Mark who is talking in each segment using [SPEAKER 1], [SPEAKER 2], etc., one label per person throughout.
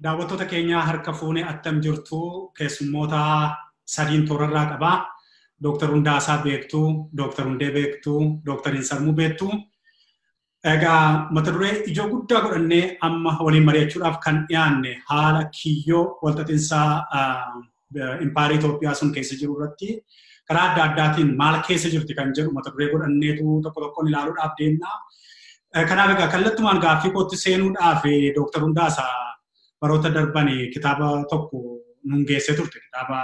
[SPEAKER 1] Daawwattoota keenya harka fuunee attam jirtu keessummoota sadiin toorarraa qabaa. Dr. Hundaasaa beektuu, Dr. Hundee beektuu, Dr. Insarmuu beektuu. Egaa mata duree ijoo guddaa godhannee amma waliin mari'achuudhaaf kan dhiyaanne haala kiyyoo walxaxinsaa Impaarii Itoophiyaa sun keessa jiru irratti karaa adda addaatiin maal keessa jirti kan jedhu mata duree godhanneetu tokko tokkoon ilaaluudhaaf deemna. Kanaaf egaa kallattumaan gaaffii kootti seenuudhaaf Dr. Hundaasaa baroota darbanii kitaaba tokko nun geessee turte kitaaba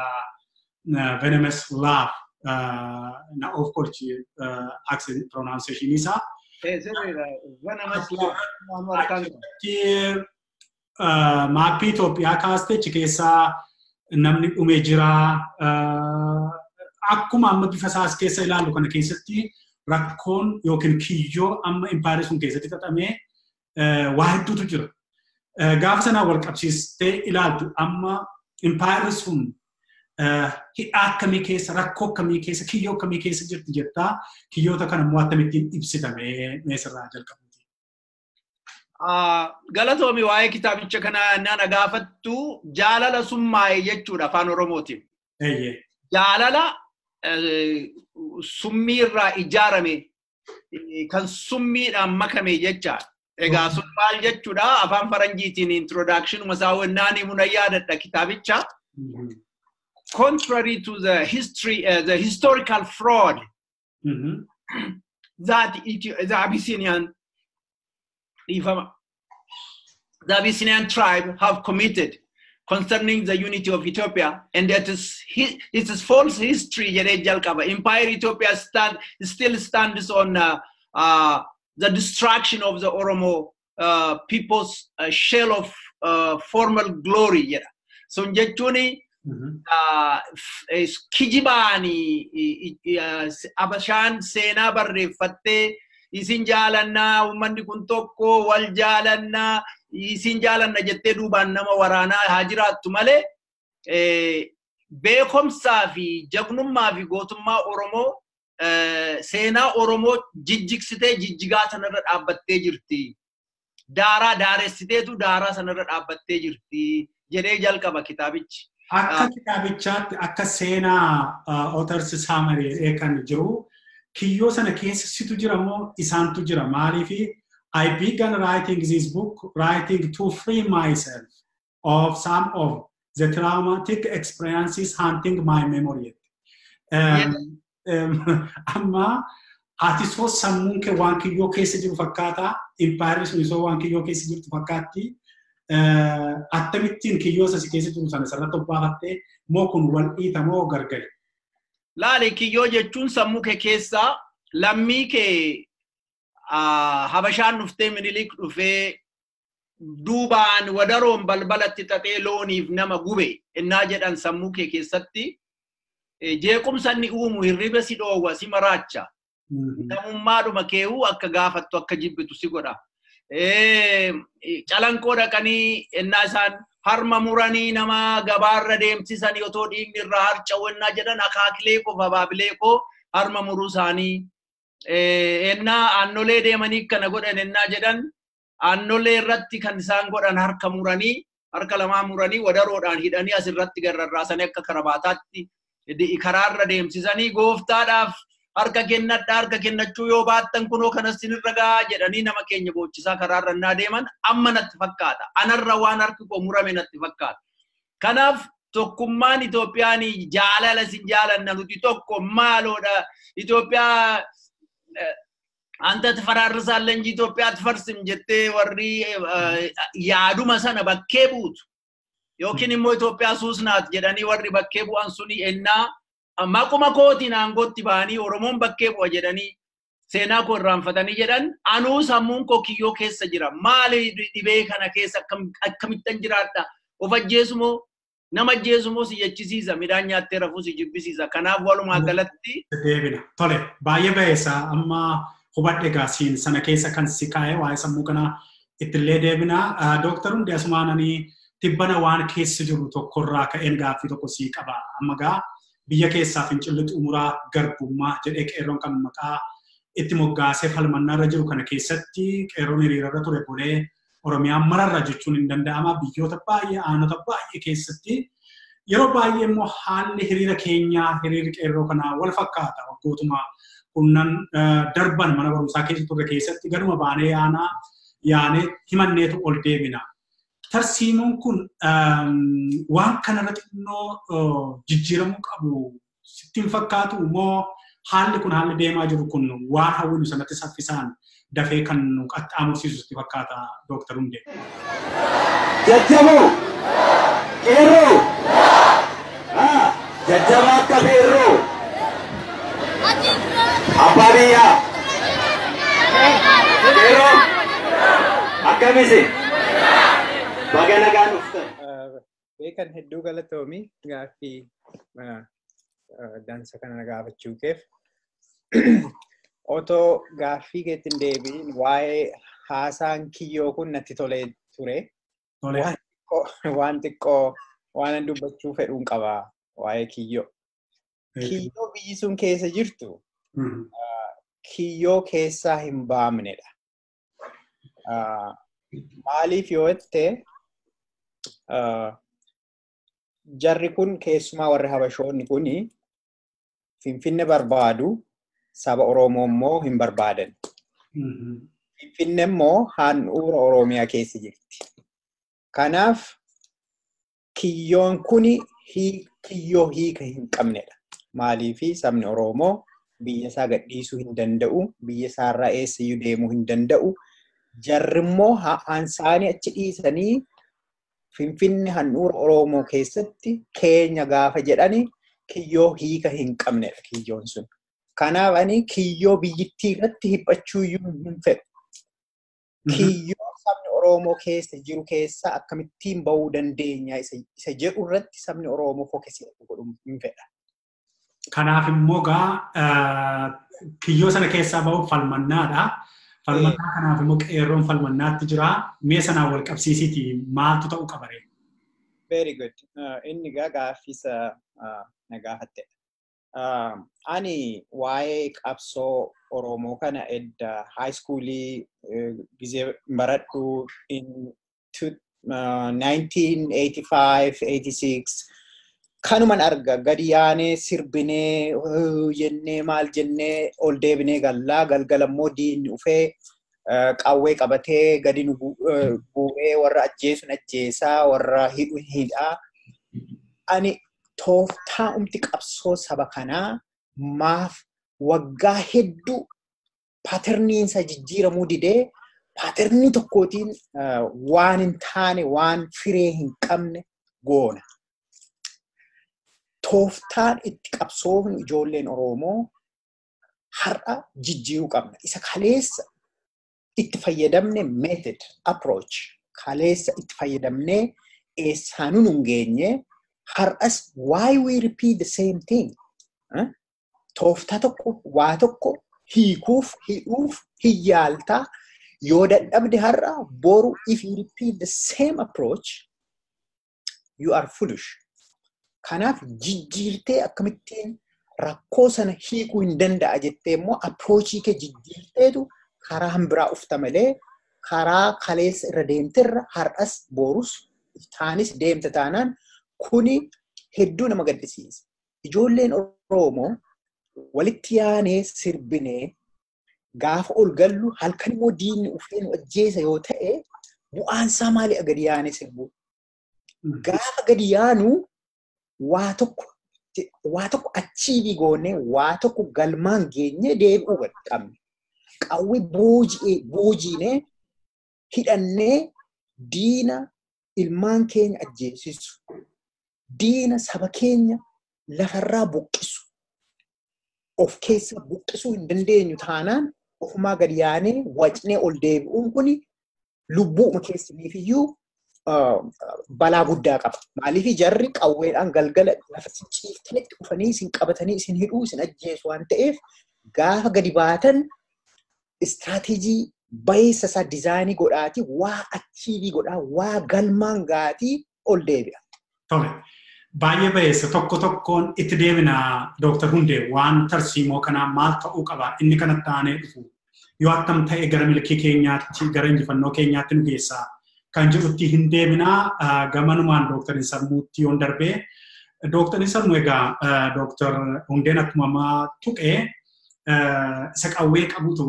[SPEAKER 1] Venomous Love na of course accent pronunciation isaa maappii Itoophiyaa kaastechi keessaa namni dhumee jira akkuma amma bifa isaas keessa ilaallu kana keessatti rakkoon yookiin kiyyoo amma impaarii sun keessatti xaxamee waa hedduutu jira. Gaafa sanaa wal qabsiistee ilaaltu amma impaarii sun hidhaa akkamii keessa, rakkoo akkamii keessa, kiyyoo akkamii keessa jirti jettaa kiyyoota kana immoo akkamittiin ibsitamee meesirraa jalqabuuti.
[SPEAKER 2] Galatoomi waa'ee kitaabicha kana nana gaafattu jaalala summaa'e jechuudha afaan Oromootiin. Jaalala summiirraa ijaarame kan summiidhaan makame jecha. Egaa sun maal jechuudha afaan Faranjiitiin introduction masaawwannaan himuna yaadadha kitaabicha. Contrary to the history, the historical fraud that the Abyssinian tribe have committed concerning the unity of Ethiopia, and that it is false history. Empire Ethiopia still stands on the destruction of the Oromo people's shell of former glory. So Njechuni kijibani abashan sena barreeffatte isin jaalanna ummanni kun tokko wal jaalanna isin jaalanna jettee duubaan nama waraanaa haa jiraattu malee beekumsaa fi jagnummaa fi gootummaa Oromoo seenaa Oromoo jijjigsitee jijjigaa sanarra dhaabbattee jirti. Daaraa daaressiteetu daaraa sanarra dhaabbattee jirti jedhee jalqaba kitaabichi.
[SPEAKER 1] Akka kitaabichaatti akka seenaa authors summary kan jiru kiyyoo sana keessa situ jira moo isaantu jira maaliifi I began writing this book writing to free myself of some of the traumatic experiences haunting my memory. Amma ati soo sammuun kee waan kiyyoo keessa jiru fakkaata impaarii sun isoo waan kiyyoo keessa jirtu fakkaatti attamittiin kiyyoo sasi keessa jiru sana sarratti obbaafattee moo kun wal dhiita moo gargari?
[SPEAKER 2] Laali kiyyoo jechuun sammuu kee keessaa lammii kee habashaan dhuftee Minilik dhufee duubaan wadaroon balbalatti xaxee looniif nama gube innaa jedhan sammuu kee keessatti jeequmsa inni uumu hirriba si dhoowwa si maraacha. Namummaadhuma keewuu akka gaafattu akka jibbitu si godha. Calanqoo dhaqanii innaa isaan harma muranii nama gabaarra deemsisanii otoo dhiigni irraa harca'u innaa jedhan akaakilee koo babaabilee koo harma muruu isaanii. Innaa aannolee deemanii kana godhan innaa jedhan aannolee irratti kan isaan godhan harka muranii harka lamaa muranii wadaroodhaan hidhanii asirratti garrarraasanii akka karabaataatti karaarra deemsisanii gooftaadhaaf harka kennachuu yoo baattan kunoo kanas sinirra gaa jedhanii nama keenya boochisaa karaarra innaa deeman amma natti fakkaata. Anarra waan harki koo murame natti fakkaata. Kanaaf tokkummaan Itoophiyaan jaalala sin jaalanna nuti tokko maaloodha Itoophiyaa anta tfararrisaalen Itoophiyaa tfarsim jettee warri yaaduma sana bakkee buutu. Yookiin immoo Itoophiyaa suusnaat jedhanii warri bakkee bu'an suni ennaa maquma kootiin aangootti ba'anii Oromoon bakkee bu'a jedhanii seenaa koo irraanfatanii jedhan anuu sammuun koo kiyyoo keessa jira. Maali dhibee kana keessa akkamittan jiraadha? Of ajjeesumoo nama ajjeesumoo si jechisiisa midhaan nyaattee rafuu si jibbisiisa. Kanaaf walumaa galatti
[SPEAKER 1] deebina. Tole baay'ee baay'eessa amma hubadhe gaasiin sana keessa kan si kaa'e waa'ee sammuu kana ittillee deebina. Dr. Hundee Asumaananii tibbana waan keessa jiru tokkorraa ka'een gaaffii tokko sii qaba. Amma gaa biyya keessaa fincilli xumuraa garbummaa jedhee qeerroon kan maqaa itti moggaasee falmannaarra jiru kana keessatti qeerroon hiriirarra ture bulee Oromiyaan mararra jechuun hin danda'ama. Biyyoota baay'ee aanota baay'ee keessatti yeroo baay'ee immoo haalli hiriira keenyaa hiriirri qeerroo kanaa wal fakkaata. Waggootuma kunnan darban mana barumsaa keessa turre keessatti garuma baanee yaanee himanneetu ol deebina. Tarsiimoon kun waan kanarra xinnoo jijjiiramuu qabu sitti hin fakkaatu moo haalli kun haalli deemaa jiru kun waan hawwinu sanatti saffisaan dafee kan nu qaxxaamursiisu sitti fakkaata Dr. Hundee?
[SPEAKER 3] Jajjaboo! Qeerroo! Jajjabaa akka qeerroo! Abbaa biyyaa! Qeerroo! Akkamisi? Baga nagaan dhuftan.
[SPEAKER 4] Beekan hedduu galatoomii gaaffii dansa kana gaafachuu keef. Otoo gaaffii keetiin deebiin waa'ee haasaan kiyyoo kun natti tolee ture. Waan xiqqoo waan dubbachuu fedhuun qabaa waa'ee kiyyoo. Kiyyoo biyyi sun keessa jirtu kiyyoo keessaa hin baamnedha. Maaliif yoo jette jarri kun keessumaa warri Habashoonni kuni Finfinne barbaadu saba Oromoo immoo hin barbaadan. Finfinne immoo handhuura Oromiyaa keessa jirti. Kanaaf kiyyoon kuni kiyyoo hiika hin qabnedha. Maaliifi sabni Oromoo biyya isaa gadhiisuu hin danda'u, biyya isaarraa eessayyuu deemuu hin danda'u. Jarri immoo isaanii achi dhiisanii Finfinne handhuura Oromoo keessatti keenya gaafa jedhani kiyyoo hiika hin qabnedha kiyyoon sun. Kanaaf ani kiyyoo biyyittii irratti hiphachuu hin fedhu. Kiyyoo sabni Oromoo keessa jiru keessa akkamittiin bahuu dandeenya isa jedhu irratti sabni Oromoo fookasii godhu hin fedha.
[SPEAKER 1] Kanaaf immoo kiyyoo sana keessaa bahuuf falmannaadha. Falmannaa kanaaf immoo qeerroon falmannaatti jira. Mee sanaan wal qabsiisiiti maaltu ta'uu qaba ree?
[SPEAKER 4] Very good. Inni gaaffisa na gaafattedha. Ani waa'ee qabsoo Oromoo kana edda high schoolii gizee baradhu in 1985-86 kanuman arga gadi yaanee sirbinee jennee maal jennee ol deebinee gallaa galgalammoo diinni ufee qawwee qabatee gadi nu bu'ee warra ajjeesun ajjeesaa warra hidhu hidhaa. Ani tooftaa'umti qabsoo saba kanaa maaf waggaa hedduu paaterniinsa jijjiiramuu didee paaternii tokkootiin waan hin taane waan firee hin qabne goona. Tooftaan itti qabsoofnu ijoolleen Oromoo har'a jijjiiruu qabna. Isa kaleessa itti fayyadamne method approach kaleessa itti fayyadamne eessaanuu nun geenye har'as why we repeat the same thing? Tooftaa tokko waa tokko hiikuuf hidhuuf hiyyaaltaa yoo dadhabde har'a boru if you repeat the same approach you are foolish. Kanaaf jijjiirtee akkamittiin rakkoo sana hiikuu hin danda'a jettee immoo approachii kee jijjiirteetu karaa hambiraa ufta malee karaa kaleessa irra deemterra har'as borus taanis deemte taanaan kuni hedduu nama gaddisiisa. Ijoolleen Oromoo walitti yaanee sirbinee gaafa ol gallu halkan immoo diinni ufee nu ajjeesa yoo ta'e bu'aansaa maali gadi yaanee sirbu? Gaafa gadi yaanu waa tokko achiibii goonee waa tokko galmaan geenye deebi'uu qabne. Qawwee boojiinee hidhannee diina ilmaan keenya ajjeesisu. Diina saba keenya lafarraa buqqisu. Of keessa buqqisuu hin dandeenyu taanaan ofumaa gadi yaanee wacnee ol deebi'uun kuni lubbuuma keessaniifiyyuu balaa guddaa qaba. Maaliif jarri qawweedhaan galgala lafa ciiftanitti dhufanii isin qabatanii isin hidhuu isin ajjeesu waan ta'eef gaafa gadi baatan istiraatiijii bayeessa isaa dizaayinii godhaatii waa achiivii godhaa waa galmaan gaatii ol deebi'a.
[SPEAKER 1] Tole. Baay'ee bayeessa tokko tokkoon itti deebina Dr. Hundee waan tarsiimoo kanaa maal ta'uu qaba inni kanatti aanee dhufu yoo attam ta'e gara milkii keenyaatti gara injifannoo keenyaatti nu geessaa kan jedhutti hin deemina gamanumaan Dooktar Sarmuutti yoon darbee Dooktar Sarmuu egaa Dooktar Hundeen akkuma ammaa tuqee isa qawwee qabutu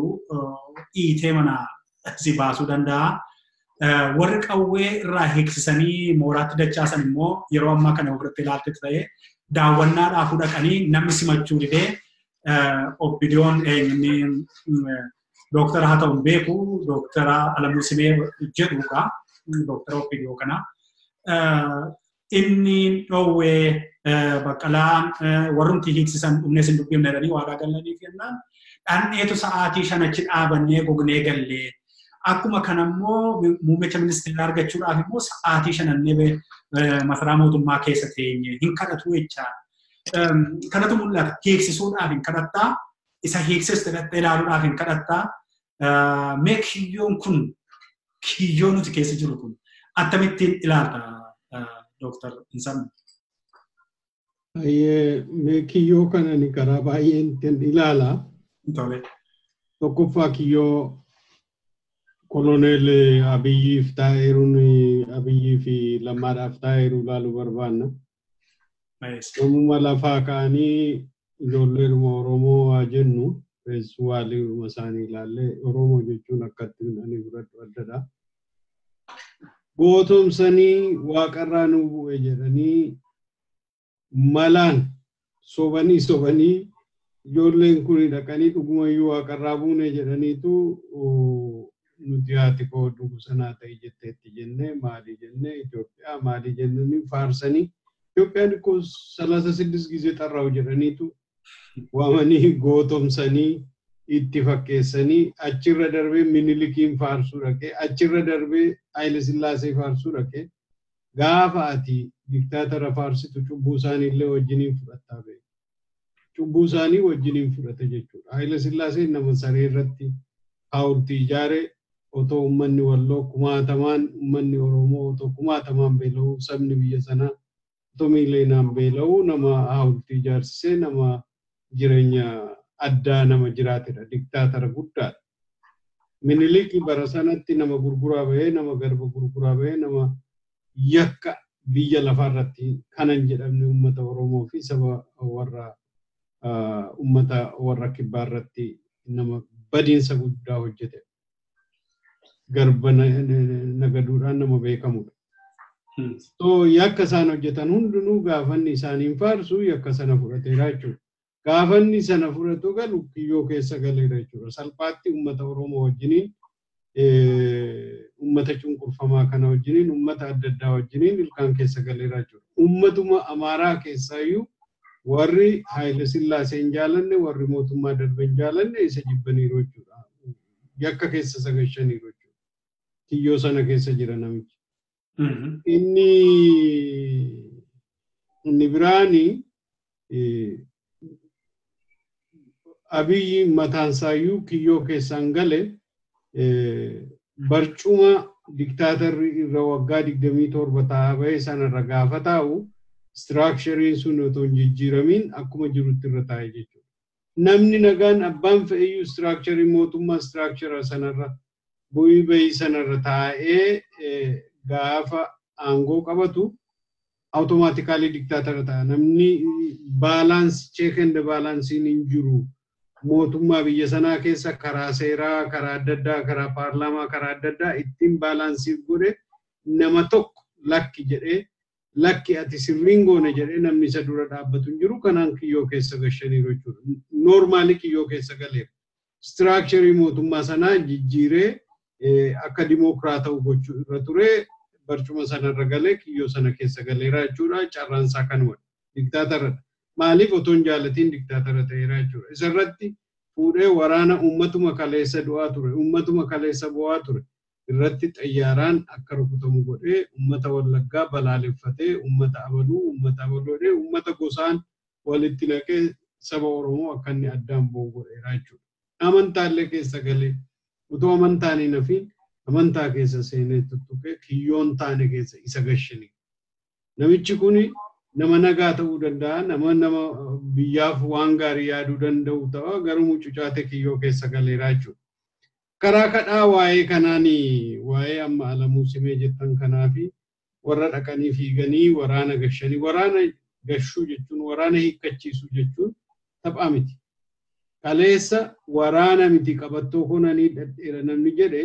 [SPEAKER 1] dhiitee mana si baasuu danda'a. Warri qawwee irraa hiiksisanii mooraatti dachaasan immoo yeroo ammaa kana ofirratti ilaalcha ta'ee daawwannaadhaaf dhaqanii namni simachuu didee obbidiyoon inni Dooktar haa ta'u beeku Dooktar Alamuu Simee jedhuudha. Dooktar obbidiyoo kana. Inni dhoowwee Baqqalaa warrumti hiiksisan dhumne sin dubbifne jedhanii waadaa galanii kennaan dhandheetu sa'aatii 5 achi dhaabannee gognee gallee. Akkuma kanammoo muummicha ministeeraa argachuudhaaf immoo sa'aatii 5 annee masaraa mootummaa keessa teenye hin kadhatu jechaa. Kanatu mul'ata. Hiiksisuudhaaf hin kadhattaa. Isa hiiksistu dhaqxee ilaaluudhaaf hin kadhattaa. Mee kiyyoon kun kiyyoo nuti keessa jiru kun akkamittiin ilaalta Dooktar Sarmuu?
[SPEAKER 5] Mee kiyyoo kana ni karaa baay'een ilaala. Tokkoffaa kiyyoo Koloneel Abiyyiif taa'eeruun Abiyyii fi Lammaadhaaf taa'eeru ilaaluu barbaanna. Yommuu lafaa ka'anii ijoolleedhuma Oromoo waa jennu feesbuwaalii isaanii ilaallee Oromoo jechuun akkatti ani fudhadhu addadha. Gootomsanii waaqarraa nu bu'e jedhanii malaan sobanii ijoolleen kun dhaqanii dhugumayyuu waaqarraa buune jedhaniitu nuti haati koo dhugu sanaa ta'e jetteetti jennee maalii jennee Itoophiyaa maalii jennanii faarsanii Itoophiyaan kun 36 ጊዜ ጠራው jedhaniitu waamanii gootomsanii itti fakkeessanii achirra darbee Minilikiin faarsuu dhaqee achirra darbee Haile Sillaasee faarsuu dhaqee gaafa ati diktaatara faarsitu cubbuu isaanii illee wajjiniin fudhattaa ba'e. Cubbuu isaanii wajjiniin fudhate jechuudha. Haile Sillaasee nama saree irratti haawultii ijaaree otoo uummanni Walloo kumaatamaan uummanni Oromoo otoo kumaatamaan beela'uu sabni biyya sanaa otoo miileenaan beela'uu nama haawultii ijaarsisee nama jireenya addaa nama jiraatedha. Diktaatara guddaadha. Miniliki bara sanatti nama gurguraa ba'ee nama garba gurguraa ba'ee nama yakka biyya lafaarratti kanan jedhamne uummata Oromoo fi saba warra uummata warra kibbaarratti nama badiinsa guddaa hojjete. Garba nagaduudhaan nama beekamudha. So yakka isaan hojjetan hundinuu gaafanni isaaniin faarsu yakka sana fudhateera jechuudha. Gaafanni sana fudhatu galu kiyyoo keessa galeera jechuudha. Salphaatti uummata Oromoo wajjiniin uummata cunqurfamaa kana wajjiniin uummata adda addaa wajjiniin ilkaan keessa galeera jechuudha. Uummatuma Amaaraa keessaayyuu warri Haile Sillaasee hin jaalanne warri mootummaa darbe hin jaalanne isa jibbaniiru jechuudha. Yakka keessa sagashaniiru jechuudha. Kiyyoo sana keessa jira namichi. Inni biraani Abiyyi mataansaayyuu kiyyoo keessaan gale barcuma diktaatarri irra waggaa 27 taa'aa ba'e sanarra gaafa taa'u structurein sun otoo hin jijjiiramiin akkuma jirutti irra taa'e jechuudha. Namni nagaan abbaan fe'iyyuu structure mootummaa structure sanarra bu'ii ba'ii sanarra taa'ee gaafa aangoo qabatu automatically dictator ta'a. Namni balance check and balance hin jiru. Mootummaa biyya sanaa keessa karaa seeraa, karaa adda addaa, karaa paarlaamaa, karaa adda addaa ittiin baalaansiif godhe nama tokko lakki jedhee lakki ati sirriin goone jedhee namni isa dura dhaabbatu hin jiru. Kanaan kiyyoo keessa gashaniiru jechuudha. Normaali kiyyoo keessa galeera. Structure mootummaa sanaa jijjiiree akka dimokiraata'u gochuu irra ture barcuma sanarra galee kiyyoo sana keessa galeera jechuudha. Carraansaa kanuma diktaataradha. Maaliif otoo hin jaalatiin diktaatara ta'eera jechuudha. Isarratti fuudhee waraana uummatuma kaleessa du'aa ture, uummatuma kaleessa bu'aa ture irratti xayyaaraan akka rukutamu godhee uummata Wallaggaa balaaleffatee uummata abaluu godhee uummata gosaan walitti naqee saba Oromoo akka inni addaan bu'u godheera jechuudha. Amantaallee keessa galee utoo amantaan hin hafiin amantaa keessa seenee tuttuqee kiyyoon taane keessa isa gashanii. Namichi kuni nama nagaa ta'uu danda'a, nama biyyaaf waan gaarii yaaduu danda'u ta'a, garuu mucucaate kiyyoo keessa galeera jechuudha. karaa kadhaa waa'ee kanaanii waa'ee amma Alamuu Simee jettan kanaafi warra dhaqanii fiiganii waraana gashanii waraana gashuu jechuun waraana hiikkachiisuu jechuun taphaa miti. Kaleessa waraana miti qabattoo kunanii dhadheera namni jedhe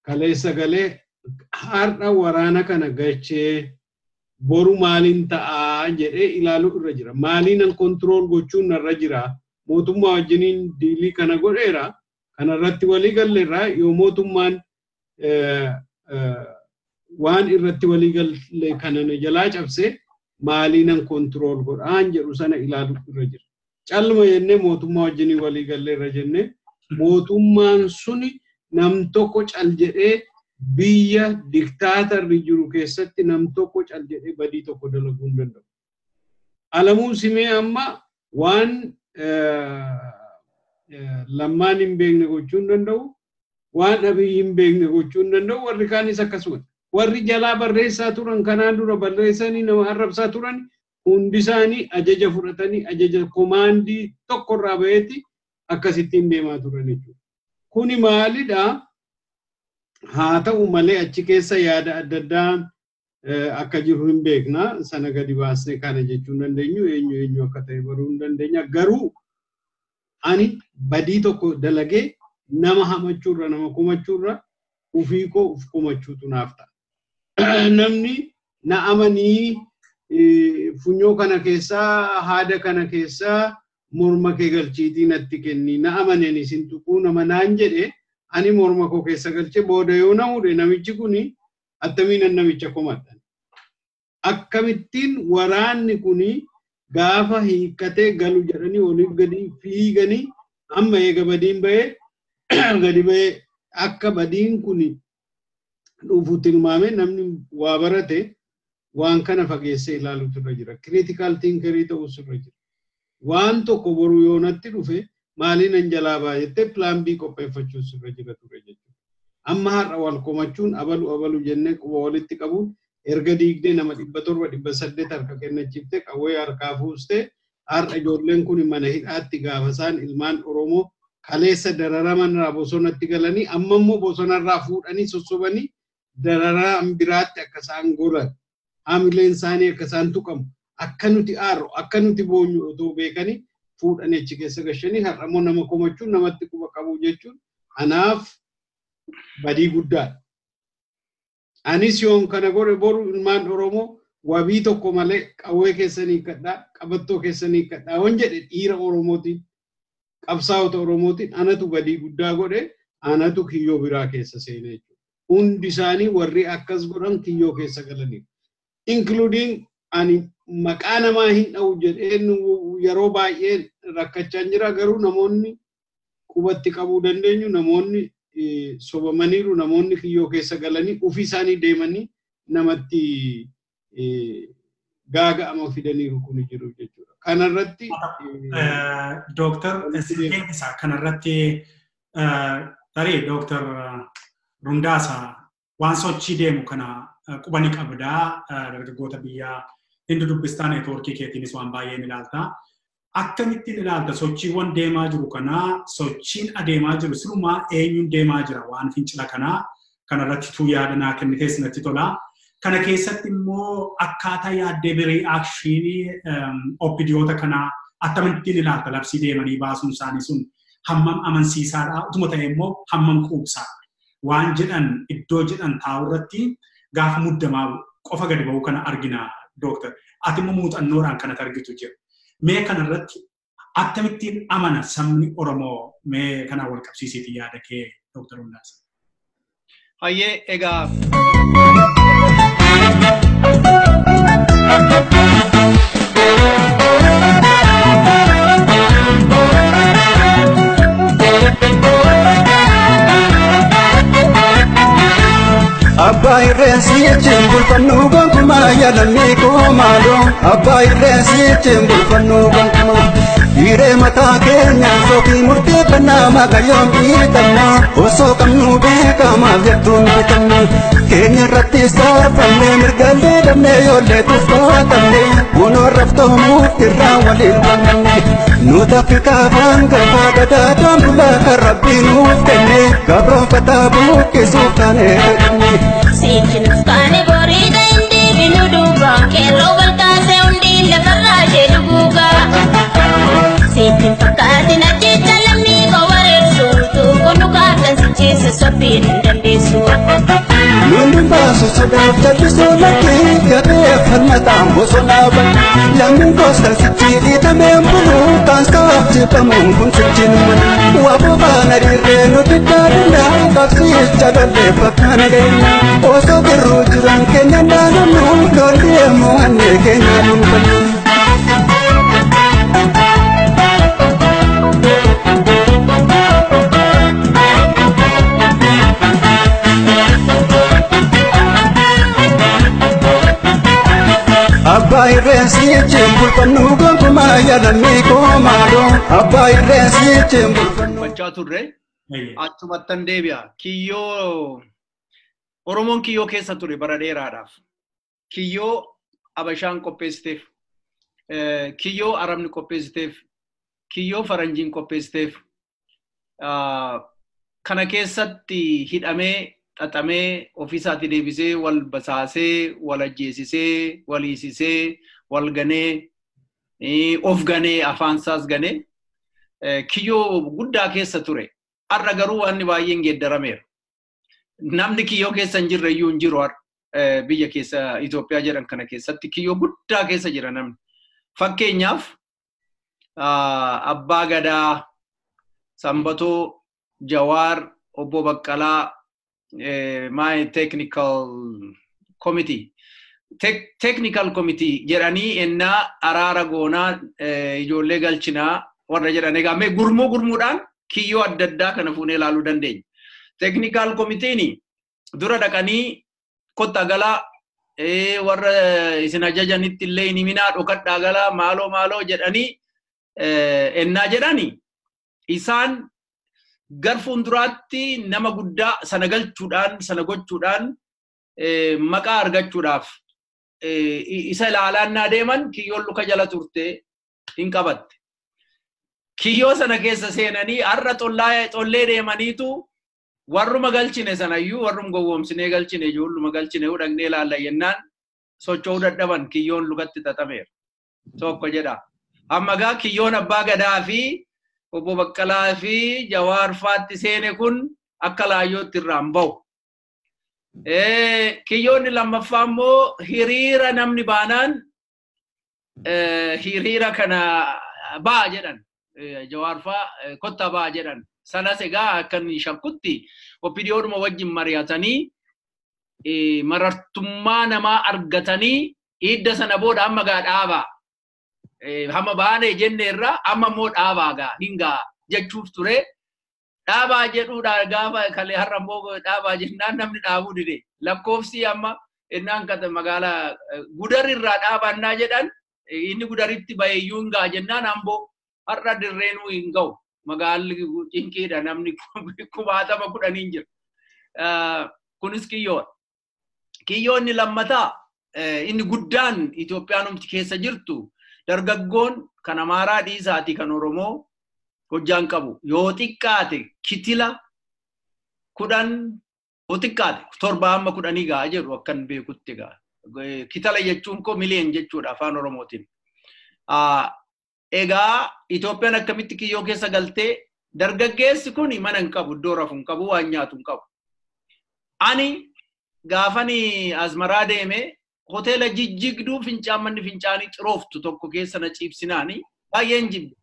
[SPEAKER 5] kaleessa galee har'a waraana kana gachee boru maaliin ta'aa jedhee ilaaluu irra jira. Maaliin kontrool gochuun irra jira. Mootummaa wajjiniin diilii kana godheera. Kanarratti walii galleerraa yoo mootummaan waan irratti walii galle kana jalaa cabse maaliin kontrool godhaan jedhu sana ilaaluu irra jira. Calluma jennee mootummaa wajjiniin walii galleerra jennee mootummaan suni nam tokko cal jedhee biyya diktaatarri jiru keessatti nam tokko cal jedhee badii tokko dalaguu hin danda'u. Alamuu Simee amma waan lammaan hin beekne gochuu hin danda'u, waan Abiyyi hin beekne gochuu hin danda'u, warri kaanis akkasuma. Warri jalaa barreessaa turan kanaan dura barreessanii nama arrabsaa turan hundi isaanii ajaja fudhatanii ajaja komaandii tokkorraa baheeti akkasittiin deemaa turan jechuudha. Kuni maalidhaa? Haa ta'u malee achi keessa yaada adda addaan akka jiru hin beekna. Sana gadi baasnee kana jechuu hin dandeenyu. Eenyu akka ta'e baruu hin dandeenya. Garuu ani badii tokko dalagee nama hamachuurra nama kumachuurra ufii koo uf kumachuutu naaf ta'a. Namni na amanii funyoo kana keessaa haada kana keessaa morma kee galchiitii natti kenni na amaneen isin tuquu nama naan jedhe ani morma koo keessa galche booda yoo na mudhe namichi kuni attamiin namicha komadhan. Akkamittiin waraanni kuni gaafa hiikkatee galu jedhanii oliif gadi fiiganii amma eega badiin bahee gadi bahee akka badiin kuni dhufu tilmaame namni waa barate waan kana fageessee ilaaluutu irra jira. Critical thinkerii ta'uus irra jira. Waan tokko boru yoo natti dhufe maaliin an jalaa baay'attee plan B qopheeffachuus irra jira ture jechuudha. Amma har'a wal komachuun abalu jennee quba walitti qabuun erga diigdee nama 700-800 harka kennachiiftee qawwee harkaa fuustee har'a ijoolleen kun mana hidhaatti gaafa isaan ilmaan Oromoo kaleessa dararaman irraa bosonatti galanii amma immoo bosonarraa fuudhanii sossobanii dararaan biraatti akka isaan goran haamileen isaanii akka isaan tuqamu akka nuti aarru akka nuti boonyu otoo beekanii fuudhanii achi keessa gashanii har'a immoo nama komachuun namatti quba qabu jechuun anaaf badii guddaadha. Anis yoon kana godhe boru ilmaan Oromoo wabii tokko malee qawwee keessanii kadhaa qabattoo keessanii kadhaa waan jedhe dhiira Oromootiin qabsaa'ota Oromootiin anatu badii guddaa godhe anatu kiyyoo biraa keessa seenee jechuudha. Hundi isaanii warri akkas godhan kiyyoo keessa galanii. Including ani maqaa namaa hin dha'u jedheen yeroo baay'ee rakkachaa jira garuu namoonni qubatti qabuu dandeenyu namoonni sobamaniiru namoonni kiyyoo keessa galanii ofii isaanii deemanii namatti gaaga'ama fidaniiru kun jiru jechuudha. Kanarratti
[SPEAKER 1] Dr. Sirkeensa kanarratti tarii Dr. Rundaasaa waan sochii deemu kana qubani qabdaa dargaggoota biyyaa hindi dubbistaa neetwoorkii keetiinis waan baay'een ilaalta. Akkamittiin ilaalta sochiiwwan deemaa jiru kana sochiin adeemaa jiru sirumaa eenyuun deemaa jira waan fincila kanarratti tuu yaadanaa kennitees natti tola. Kana keessatti immoo akkaataa yaaddee birii akshiinii oppidiyoota kanaa akkamittiin ilaalta labsii deemanii baasuun isaanii sun hammam amansiisaadha utuma ta'e immoo hammam quubsaadha. Waan jedhan iddoo jedhan taa'urratti gaafa muddamaa qofa gadi ba'uu kana argina Dooktar. Ati immoo muuxannoodhaan kanatti argitu jira. Mee kanarratti akkamittiin amana sabni Oromoo mee kana wal qabsiisiitii yaada kee Dooktar Hundaasaa.
[SPEAKER 2] Hayyee egaa
[SPEAKER 6] Abba irresi cimbul fannu gonkuma yalanni kumalo Abba irresi cimbul fannu gonkuma Hiree mataa keenya soofii murteeffannaa maqayyoon dhiitamna osoo qabnu beekamaaf jettuun bitamne keenya irratti saafamne mirgallee dhabne yoollee tuffaatamne kunoo raftoomuuf irraa waliin banamne nuti Afrikaa bangafaa gadaadhaan bulaa kan rabbii nuuf kenne gabroonfataa buqqisuuf taane jedhamne.
[SPEAKER 7] Sichinuuf kaane boriida hin deebinu duuba keelloo balkaasee hundi lafarraa ishee dhuguugaa. Sitin fakkaatin ajjecha lammii koo wareersu tuuqoo nu kaatan sicheessa sophiin hin dandeessu.
[SPEAKER 6] Lulluun baasu sodaaf jallisoo lakkee gabee falmataan bosonaa bana lammiin gosa sichii dhiitameen buluu taansaaf jedhamuun kun sichiin mana waaboo baana dhiirree nuti daadina qabsiicha lollee bakkaan ga'ina osoo birruu jiran keenya naannoo lollee mo'annee keenya dhuunfanne. Abbaa irreensi cimburfannu gonkumaa yaadannii koomaadoo abbaa irreensi cimburfannu.
[SPEAKER 2] Bachaa turre achumattan deebi'a. Kiyyoo Oromoon kiyyoo keessa ture bara dheeraadhaaf. Kiyyoo Abashaan qopheessiteef. Kiyyoo Arabni qopheessiteef. Kiyyoo Faranjiin qopheessiteef. Kana keessatti hidhamee xaxamee ofiisaatti deebisee wal basaasee wal ajjeesisee wal hiisisee wal ganee of ganee afaansaas ganee kiyyoo guddaa keessa ture. Har'a garuu wanni baay'een geeddarameera. Namni kiyyoo keessa hin jirre iyyuu hin jiru biyya keessa Itoophiyaa jedhan kana keessatti kiyyoo guddaa keessa jira namni. Fakkeenyaaf Abbaa Gadaa, Sambatoo, Jawaar, Obbo Baqqalaa, my technical committee jedhanii ennaa araara goonaa ijoollee galchinaa warra jedhan egaa mee gurmuudhaan kiyyoo adda addaa kana fuunee ilaaluu dandeenya. Technical committeeni dura dhaqanii kotta galaa warra isin ajajanitti illee hin himinaa dhokadhaa galaa maaloo jedhanii ennaa jedhanii isaan gar fuulduraatti nama guddaa sana galchuudhaan sana gochuudhaan maqaa argachuudhaaf isa ilaalaannaa deeman kiyyoon luka jala turte hin qabatte. Kiyyoo sana keessa seenanii har'a xollee deemaniitu warruma galchine sanayyuu warrum gowwoomsinee galchine ijoolluma galchine dhaqnee ilaalla jennaan socho'uu dadhaban kiyyoon lukatti xaxameera. Tokko jedha. Amma gaa kiyyoon Abbaa Gadaa fi Obbo Baqqalaa fi Jawaar faatti seene kun akka laayyootti irraan bahu. Kiyyoonni lammaffaa immoo hiriira namni baanaan hiriira kana baa jedhan. Jawaar faa kotta baa jedhan. Sanas egaa akkan shakkutti opiniyoodhuma wajjin mari'atanii marartummaa namaa argatanii hidda sana booda amma gaa dhaabaa. Hamma baanee jenne irraa amma immoo dhaabaa gaa hingaa jechuuf ture. Dhaabaa jedhuudhaan gaafa kalee har'a immoo dhaabaa jennaan namni dhaabuu dide. Lakkoofsi amma innaan kata magaalaa gudarirraa dhaabaannaa jedhan inni gudaritti baheeyyuu hingaa jennaan amboo har'a dirreenuu hin ga'u. Magaalli cinqiidha namni 10,000 jira. Kunis kiyyoodha. Kiyyoonni lammataa inni guddaan Itoophiyaanumti keessa jirtu dargaggoon kan Amaaraa dhiisaati kan Oromoo hojjaan qabu yoo xiqqaate kitila 10 yoo xiqqaate 7-10 gaa jedhu akkan beekutti gaa kitala jechuun ko miliyoon jechuudha afaan Oromootiin. Egaa Itoophiyaan akkamitti kiyyoo keessa galtee dargaggeessi kun mana hin qabu iddoo rafu hin qabu waan nyaatu hin qabu. Ani gaafani Asmaraa deeme hoteela jijjigduu manni fincaanii xirooftu tokko keessa na ciibsinaani baay'een jibbe.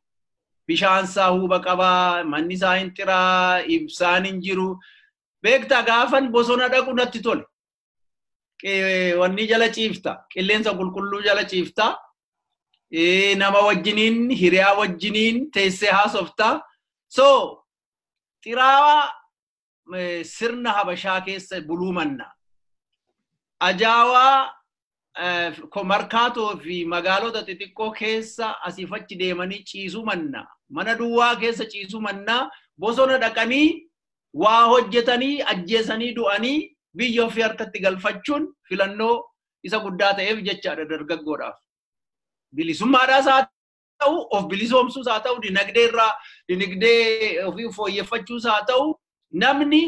[SPEAKER 2] Bishaan isaa huuba qabaa, manni isaa hin xiraa, ibsaan hin jiru. Beektaa gaafan bosona dhaqu natti tole. Wanni jala ciifta, qilleensa qulqulluu jala ciifta. Nama wajjiniin, hiriyaa wajjiniin teessee haasofta. So, xiraawaa sirna Habashaa keessa buluu manna. Ajaawaa markaatoo fi magaalota xixiqqoo keessa asiif achi deemanii ciisuu mannaa mana duwwaa keessa ciisuu mannaa bosona dhaqanii waa hojjetanii ajjeesanii du'anii biyya ofii harkatti galfachuun filannoo isa guddaa ta'eef jechaadha dargaggoodhaaf. Bilisummaadhaas haa ta'u of bilisoomsuus haa ta'u dinagdee ofii fooyyeffachuus haa ta'u namni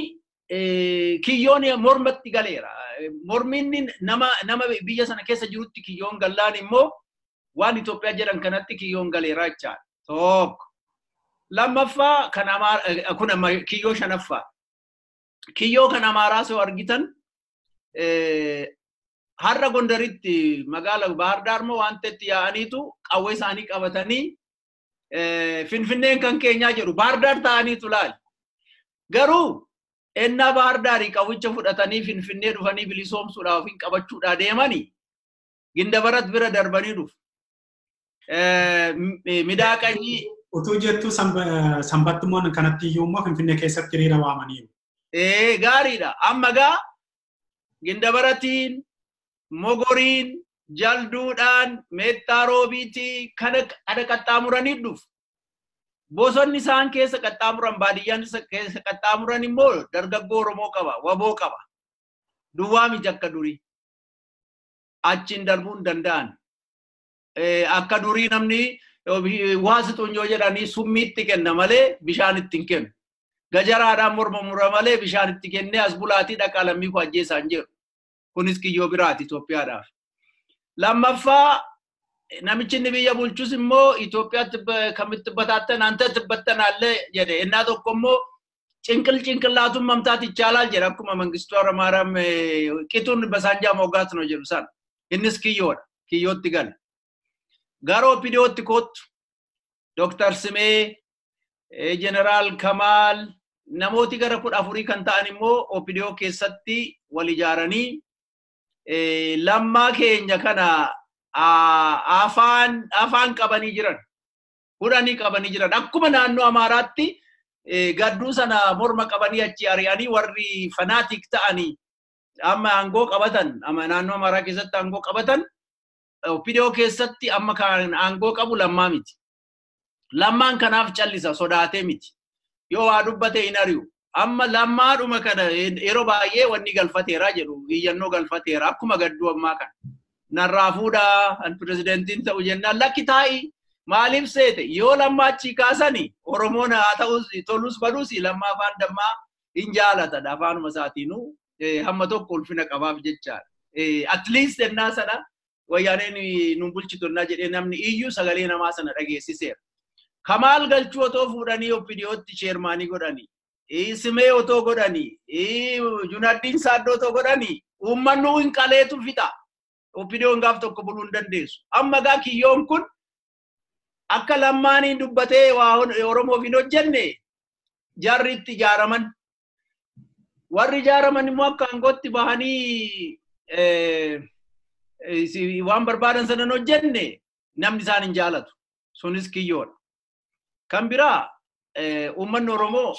[SPEAKER 2] kiyyoon mormatti galeera. Mormiin nama biyya sana keessa jirutti kiyyoon gallaan immoo waan Itoophiyaa jedhan kanatti kiyyoon galeera jechaadha. Tokko. Lammaffaa kun kiyyoo shanaffaa. Kiyyoo kan Amaaraa soo argitan har'a Gondaritti magaala Bahar Daar moo waan ta'etti yaa'aniitu qawwee isaanii qabatanii Finfinneen kan keenyaa jedhu Bahar Daar ta'aniitu laali. Garuu ennaa Bahar Daarii qawwicha fudhatanii Finfinnee dhufanii bilisoomsuudhaaf hin qabachuudhaa deemanii Gindabarat bira darbanii dhufu. Midaaqanii
[SPEAKER 1] utuu jettu sanbattumoon kanatti iyyuu immoo Finfinnee keessatti hiriira waamaniiru.
[SPEAKER 2] Gaariidha. Amma gaa Gindabaratiin, Mogoriin, Jalduudhaan, Meettaa Roobiitii kana qaxxaamuranii dhufu. Bosonni isaan keessa qaxxaamuran baadiyyaan keessa qaxxaamuran immoo dargaggoo Oromoo qaba, waboo qaba. Duwwaa miti akka durii. Achiin darbuu hin danda'an. Akka durii namni waasituun yoo jedhanii summiitti kenna malee bishaan itti hin kennu. Gajaraadhaan morma mura malee bishaan itti kennee as bulaatii dhaqaa lammii koo ajjeesaan jiru. Kunis kiyyoo biraati Itoophiyaadhaaf. Lammaffaa namichi inni biyya bulchus immoo Itoophiyaatti kamitti bataattan anta tibbattanaallee jedhe. Innaa tokko immoo cinqillaatuun mamtaati ichaalaal jedha akkuma Mangistuu Hayilamaariyaam qixuun Basaanjaa Moggaat no jedhu sana. Innis kiyyoodha. Kiyyootti gale. Garoo OPDOtti kootu Dr. Simee, General Kamal, namooti gara 14 kan ta'an immoo OPDO keessatti wal ijaaranii lammaa keenya kana afaan qabanii jiran. Hudhanii qabanii jiran. Akkuma naannoo Amaaraatti gadduu sana morma qabanii achi ari'anii warri fanaatik ta'anii amma aangoo qabatan, amma naannoo Amaaraa keessatti aangoo qabatan OPDO keessatti amma kan aangoo qabu lammaa miti. Lammaan kanaaf callisa sodaatee miti. Yoo waa dubbate hin ari'u. Amma lammaadhuma kana yeroo baay'ee wanni galfateera jedhu iyyannoo galfateera akkuma gadduu ammaa kana. Narraa fuudhaa an pirezidentiin ta'u jennaan lakki taa'i maaliif seete yoo lammaa achi kaasani Oromoon haa ta'us tolus badus lammaa afaan dammaa hin jaalata afaanuma isaatiinuu hamma tokko ulfina qabaaf jechaadha. At least ennaa sana wayyaaneen nu bulchitu ennaa jedhee namni iyyuu sagalee namaa sana dhageessiseera. Kamal galchuu otoo fuudhanii OPDOtti sheermaanii godhanii, Simee otoo godhanii, Junaaddiin Saaddoo otoo godhanii, uummannu hin qaleetu fixa. OPDOon gaaf tokko buluu hin dandeessu. Amma gaa kiyyoon kun akka lammaaniin dubbatee waa Oromoof hin hojjenne jarri itti ijaaraman. Warri ijaaraman immoo akka aangootti bahanii waan barbaadan sana hin hojjenne namni isaan hin jaalatu. Sunis kiyyoodha. Kan biraa uummanni Oromoo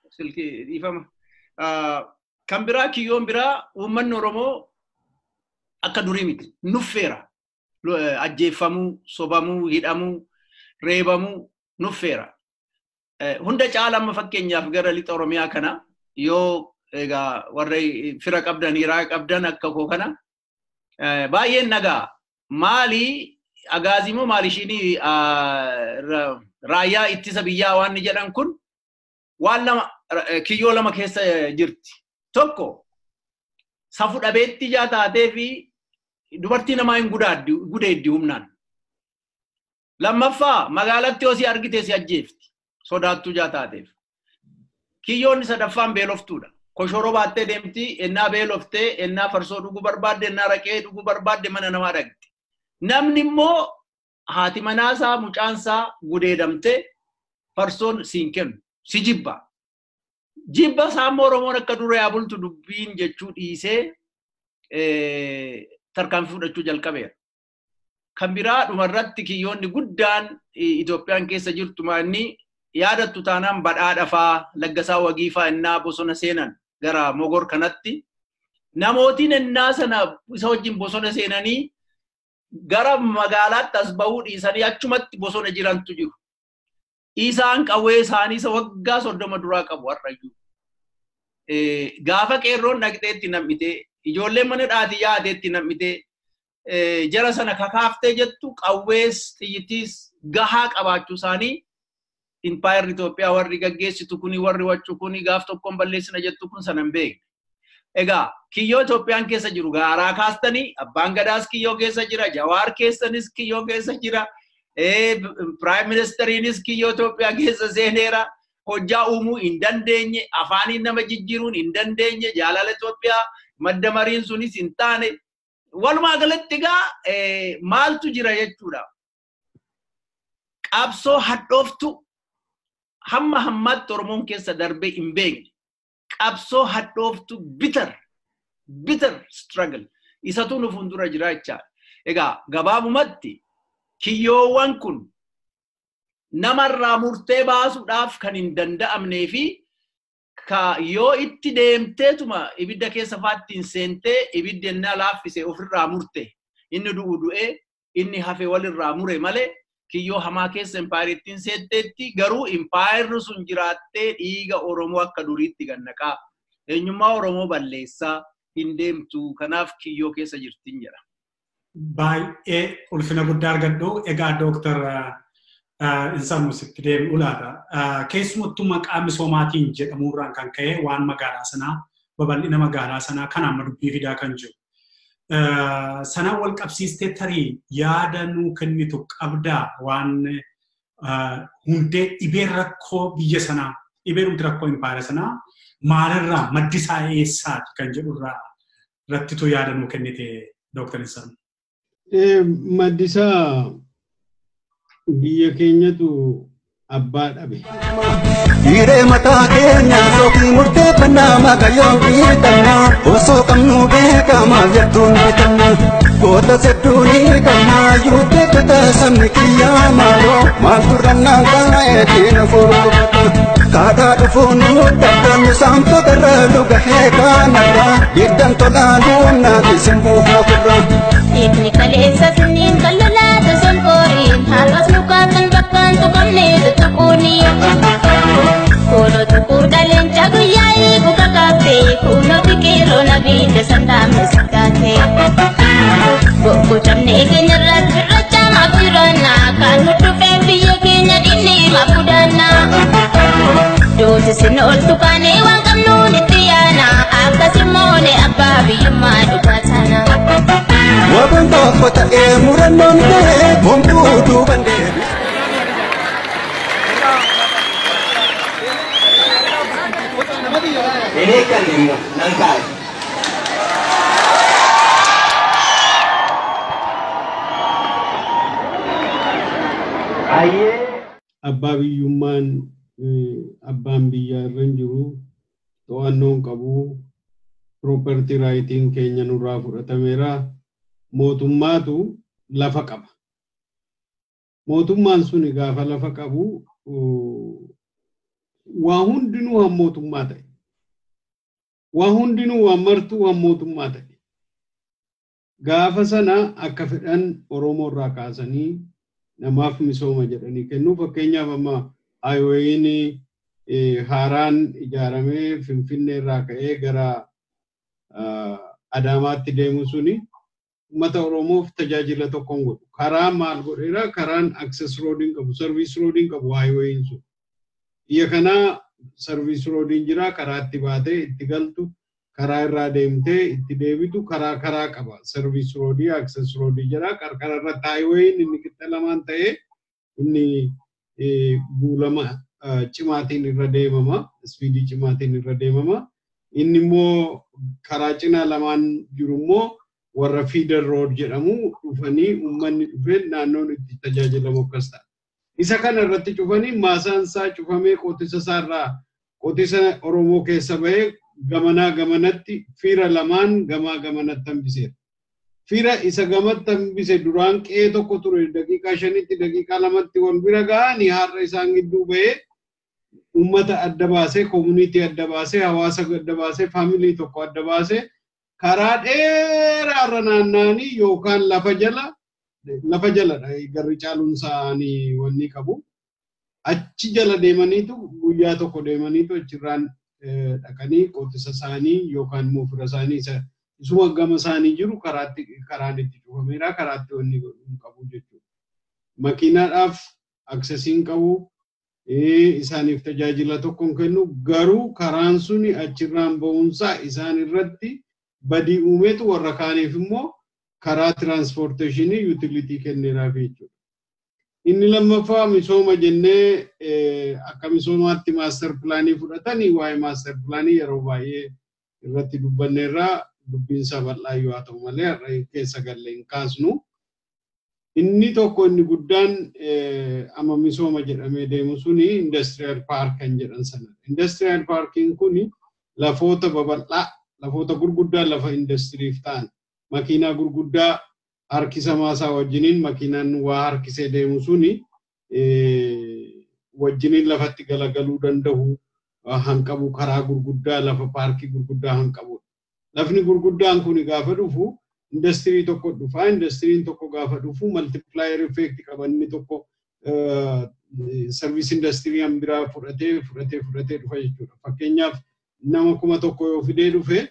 [SPEAKER 2] silkii dhiifama. Kan biraa kiyyoon biraa uummanni Oromoo akka durii miti nuffeera. Ajjeeffamuu, sobamuu, hidhamuu, reebamuu nuffeera. Hunda caala amma fakkeenyaaf gara lixa Oromiyaa kana yoo egaa warri fira qabdan hiraa qabdan akka koo kana baay'een nagaa maali agaazimoo maali ishiin raayyaa ittisa biyyaa waan ni jedhan kun waan lama kiyyoo lama keessa jirti. Tokko safu dhabeetti jaa taatee fi dubartii namaa hin gudeeddi humnaan. Lammaffaa magaalatti yoo si argite si ajjeefti sodaattuu jaa taateef. Kiyyoonni sadaffaan beeloftuudha. Koshoroo baattee deemti ennaa beeloftee ennaa farsoo dhuguu barbaadde ennaa raqee dhuguu barbaadde mana namaa dhaqti. Namni immoo haati manaasaa mucaansaa gudeedamte farsoon siin kennu si jibba. Jibba saammoo Oromoon akka dura yaa bultu dubbiin jechuu dhiisee tarkaanfii fudhachuu jalqabeera. Kan biraa dhumarratti kiyyoonni guddaan Itoophiyaan keessa jirtu maanni yaadattu taanaan badhaadha faa laggasaa wagii faa innaa bosona seenan gara Mogor kanatti Namootiin ennaa sana isa wajjin bosona seenanii gara magaalaatti as bahuu dhiisanii achumatti bosona jirantu jiru. Isaan qawwee isaanii isa waggaa 30 duraa qabu har'ayyuu. Gaafa qeerroon dhaqxee itti nam'itee ijoolleen mana dhaatii yaatee itti nam'itee jara sana kakaaftee jettu qawwees xiyyitis gahaa qabaachuu isaanii Empire Itoophiyaa warri gaggeessitu kuni warri wachuu kuni gaaf tokkoon balleessina jettu kun sanan beekne. Egaa kiyyoo Itoophiyaan keessa jiru gaaraa kaastanii abbaan gadaas kiyyoo keessa jira, Jawaar keessanis kiyyoo keessa jira, Prime Ministeriinis kiyyoo Itoophiyaa keessa seeneera. Hojjaa uumuu hin dandeenye, afaaniin nama jijjiiruun hin dandeenye, jaalala Itoophiyaa madda mariin sunis hin taane. Walumaa galatti egaa maaltu jira jechuudha. Qabsoo hadhooftu hamma hammaatti Oromoon keessa darbee hin beekne. Qabsoo hadhooftu bitter struggle. Isatu nu fuuldura jira jechaadha. Egaa gabaabumatti kiyyoowwan kun namarraa murtee baasuudhaaf kan hin danda'amnee fi yoo itti deemteetuma ibidda keessa faattiin seentee ibiddi ennaa laaffise ofirraa murte inni du'ee inni hafe walirraa mure malee kiyyoo hamaa keessa impaayiriittiin seetteetti garuu impaayirri sun jiraattee dhiiga Oromoo akka duriitti gannaqaa eenyummaa Oromoo balleessaa hin deemtu kanaaf kiyyoo keessa jirtiin jedha.
[SPEAKER 1] Baay'ee ulfina guddaa argadhu. Egaa Dooktar Insarmuu sitti deebi'u laata. Keessumattuu maqaa misoomaatiin jedhamuurraan kan ka'e waan magaalaa sanaa babal'ina magaalaa sanaa kan amma dubbii fidaa kan jiru. Sanaan wal qabsiistee tarii yaada nuu kennitu qabdaa waan hundee dhibeen rakkoo biyya sanaa dhibeen rakkoo impaayira sanaa maalirraa maddi isaa eessaati kan jedhurraa irrattitu yaada nuu kennite Dooktar Insarmuu.
[SPEAKER 5] Maddi isaa biyya keenyatu abbaa dhabe.
[SPEAKER 6] Hiree mataa keenya soofii murteeffannaa maqayyoon dhiitannaa osoo qabnu beekamaa jettuun bitannaa goota sedduunii qabnaa yuuttee kutaa sabni kiyyaa maaloo maaltu rannaan kaa'eetiin furgufata kaadhaa dhufuun nuuddattan saamtota irra lugahee kaanarraa hiddan tolaanuun naati simbuufaa firra.
[SPEAKER 7] Ifni kaleessa siniin kan lolaatu solkooriin har'as nukaatan bakkaan tuqamnee tuttuquunii. Kono tukuda lencha guyai buka kafe kuno pikiro na binde sandame sakate Boko chamne genyerat racha mapirana kanu tupe biye kenya dini mapudana Dosi sinol tukane wangam nuni tiyana Akasimone ababi yumadu katana
[SPEAKER 6] Wabang kota muran nonte Mumpudu bande
[SPEAKER 3] Ini kan ilmu nangkai. Aye.
[SPEAKER 5] Abbaa biyyummaan abbaan biyyaa irra hin jiru to'annoon qabu property raayitiin keenya nurraa fudhatameera mootummaatu lafa qaba. Mootummaan suni gaafa lafa qabu waa hundinuu han mootummaa ta'e. Waa hundinuu waan martuu waan mootummaa ta'e. Gaafa sana akka fedhan Oromoo irraa kaasanii namaaf misooma jedhanii kennuu fakkeenyaaf amma highwayin haaraan ijaaramee Finfinnee irraa ka'ee gara Adaamaatti deemu suni uummata Oromoof tajaajila tokkoon godhu. Karaa maal godheera karaan access roadiin qabu service roadiin qabu highwayin sun. Iyya kana service roadiin jira karaatti baatee itti galtu karaa irraa deemtee itti deebitu karaa qaba service roadii access roadii jira qarqara irratti highwayin inni qixa lamaan ta'ee inni guulama cimaatiin irra deemama speedii cimaatiin irra deemama inni immoo karaa cinaa lamaan jiru immoo warra feeder road jedhamu dhufanii uummanni dhufee naannoon itti tajaajilamu akkas ta'a. Isa kana irratti cufanii maasaan isaa cufamee qotisa isaarraa qotisa Oromoo keessa bahee gamanaa gamanatti fiira lamaan gamaa gamanatti hambiseera. Fiira isa gamatti hambise duraan qe'ee tokko ture daqiiqaa 5tti daqiiqaa 2tti wal bira ga'anii har'a isaan gidduu bahee uummata adda baasee community adda baasee hawaasa adda baasee family tokko adda baasee karaa dheeraarra naanna'anii yookaan lafa jaladha garri caaluun isaanii wanni qabu. Achi jala deemaniitu guyyaa tokko deemaniitu achirraan dhaqanii qotisa isaanii yookaan immoo fira isaanii isuma gama isaanii jiru karaan itti cufameera karaatti wanni qabu jechuudha. Makiinaadhaaf aksesiin qabu isaaniif tajaajila tokkoon kennu garuu karaan suni achirraan ba'umsaa isaan irratti badii uumetu warra kaaniif immoo karaa tiraanspoorteeshinii yuutilitii kenneeraaf jechuudha. Inni lammaffaa misooma jennee akka misoomaatti maaster pilaanii fudhatanii waa'ee maaster pilaanii yeroo baay'ee irratti dubbanneerraa dubbiinsa bal'aa yoo haa ta'u malee har'a keessa galle hin kaasnu. Inni tokko inni guddaan amma misooma jedhamee deemu suni industrial park kan jedhan sana. Industrial parkiin kuni lafoota babal'aa lafoota gurguddaa lafa industiriif ta'an makiinaa gurguddaa harkisa maasaa wajjiniin makiinaan waa harkisee deemu suni wajjiniin lafatti galagaluu danda'u hanqabu karaa gurguddaa lafa paarkii gurguddaa hanqabu. Lafni gurguddaan kuni gaafa dhufu industrii tokko dhufa industiriin tokko gaafa dhufu multiplier effect qabanni tokko service industry an biraa fudhatee dhufa jechuudha. Fakkeenyaaf nama 1,000 yoo fidee dhufe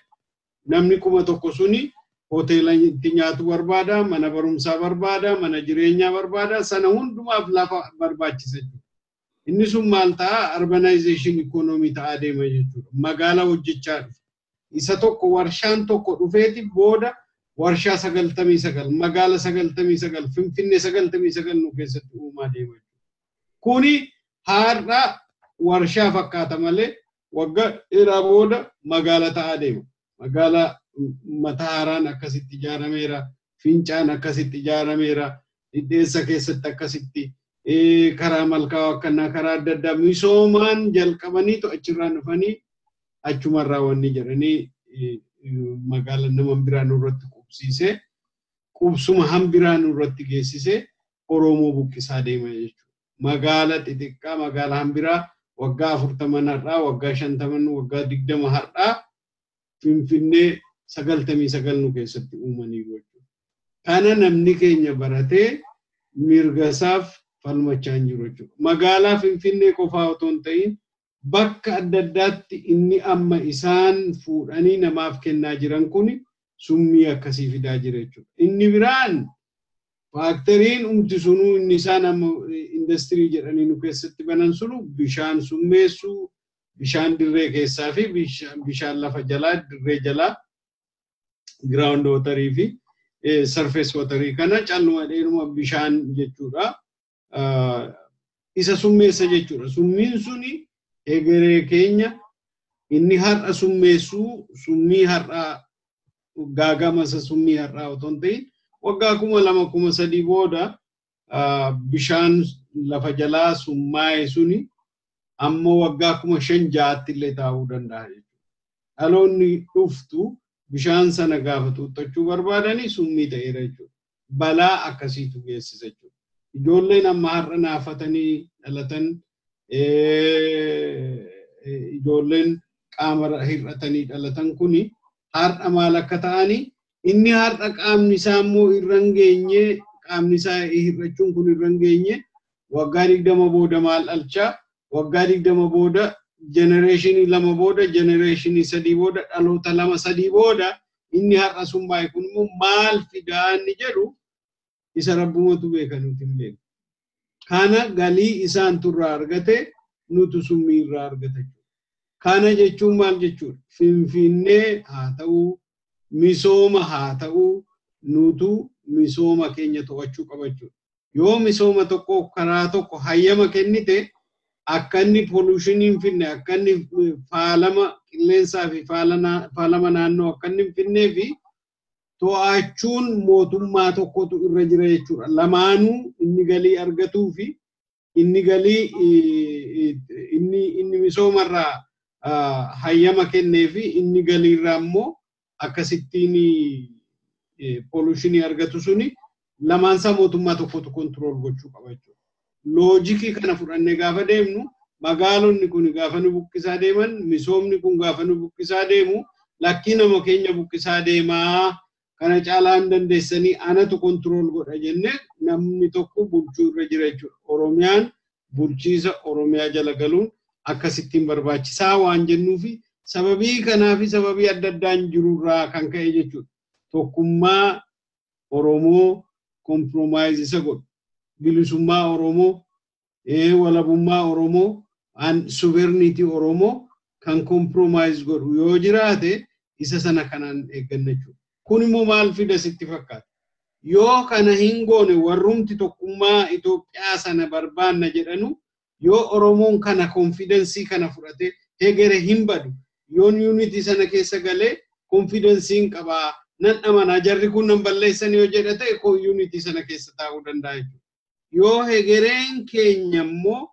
[SPEAKER 5] namni 1,000 suni hoteela itti nyaatu barbaada, mana barumsaa barbaada, mana jireenyaa barbaada, sana hundumaaf lafa barbaachisa jechuudha. Inni sun maal ta'a urbanization economy ta'a deema jechuudha. Magaala hojjechaa dhufa. Isa tokko warshaan tokko dhufeeti booda warshaa 99 magaala 99 finfinnee 99 nu keessatti uumaa deema jechuudha. Kuni har'a warshaa fakkaata malee waggaa dheeraa booda magaala ta'a deema. Magaala mataaraan akkasitti ijaarameera, fincaan akkasitti ijaarameera, dhidheessa keessatti akkasitti karaa malkaa akkanaa karaa adda addaa misoomaan jalqabanii achirraan dhufanii achumarraa wanni jedhanii magaala nama biraan irratti qubsiisee qubsuma hambiraan irratti geessisee Oromoo buqqisaa deema jechuudha. Magaala xixiqqaa magaala hambiraa waggaa 40 har'aa waggaa 50 waggaa 20 har'aa finfinnee 99 nu keessatti uumanii jechuudha. Kana namni keenya baratee mirgasaaf falmachaa jiru jechuudha. Magaalaa finfinnee qofaa otoo hin ta'in bakka adda addaatti inni amma isaan fuudhanii namaaf kennaa jiran kuni summii akkasii fidaa jira jechuudha. Inni biraan faakteriin umti sunuu inni isaan amma industirii jedhanii nu keessatti banan sunu bishaan summeessuu, bishaan dirree keessaa fi bishaan lafa jalaa dirree jalaa ground waterii fi surface waterii kana calluma dheeruma bishaan jechuudha. Isa summeessa jechuudha. Summiin suni egeree keenya inni har'a summeessuu summii har'a gaagamasa summii har'aa otoo hin ta'in waggaa 2003 booda bishaan lafa jalaa summaa'e suni amma waggaa 5,600 illee taa'uu danda'a jechuudha. Dhaloonni dhuftu bishaan sana gaafa xuuxachuu barbaadanii summii ta'eera jechuudha. Balaa akkasiitu geessisa jechuudha. Ijoolleen amma har'a naafatanii dhalatan ijoolleen qaama hir'atanii dhalatan kuni har'a maal akka ta'anii inni har'a qaamni isaa immoo irra hin geenye qaamni isaa hir'achuun kun irra hin geenye waggaa 20 booda maal dhalchaa waggaa 20 booda generation 2 booda generation 3 booda dhaloota 2-3 booda inni har'a summaa'e kun immoo maal fidaanni jedhu isa rabbumatu beeka nuti hin beeku. Kana galii isaan turraa argate nutu summii irraa argata jechuudha. Kana jechuun maal jechuudha? Finfinnee haa ta'uu, misooma haa ta'uu, nutu misooma keenya to'achuu qaba jechuudha. Yoo misooma tokko karaa tokko hayyama kennite akka inni pollushiniin finne akka inni faalama qilleensaa fi faalama naannoo akka inni finnee fi to'achuun mootummaa tokkotu irra jira jechuudha. Lamaanuu inni galii argatuu fi inni galii inni misoomarraa hayyama kennee fi inni galiirraa immoo akkasittiin pollutionii argatu suni lamaansaa mootummaa tokkotu kontrol gochuu qaba jechuudha. Loojikii kana fudhannee gaafa deemnu magaalonni kun gaafa nu buqqisaa deeman misoomni kun gaafa nu buqqisaa deemu lakkii nama keenya buqqisaa deemaa kana caalaa hin dandeessanii anatu kontrool godha jenne namni tokko bulchuu irra jira jechuudha. Oromiyaan bulchiisa Oromiyaa jala galuun akkasittiin barbaachisaa waan jennuufi sababii kanaa fi sababii adda addaan jirurraa kan ka'e jechuudha. Tokkummaa Oromoo compromise isa godhu. Bilisummaa Oromoo, walabummaa Oromoo, sovereignty Oromoo kan compromise godhu yoo jiraate isa sana kanaan eegganna jechuudha. Kun immoo maal fida sitti fakkaata? Yoo kana hin goone warrumti tokkummaa Itoophiyaa sana barbaanna jedhanu yoo Oromoon kana confidence kana fudhate hegere hin badu. Yoo unity sana keessa galee confidence qabaa nan amana jarri kun nan balleessan yoo jedhate ko unity sana keessa taa'uu danda'a jechuudha. Yoo hegereen keenya immoo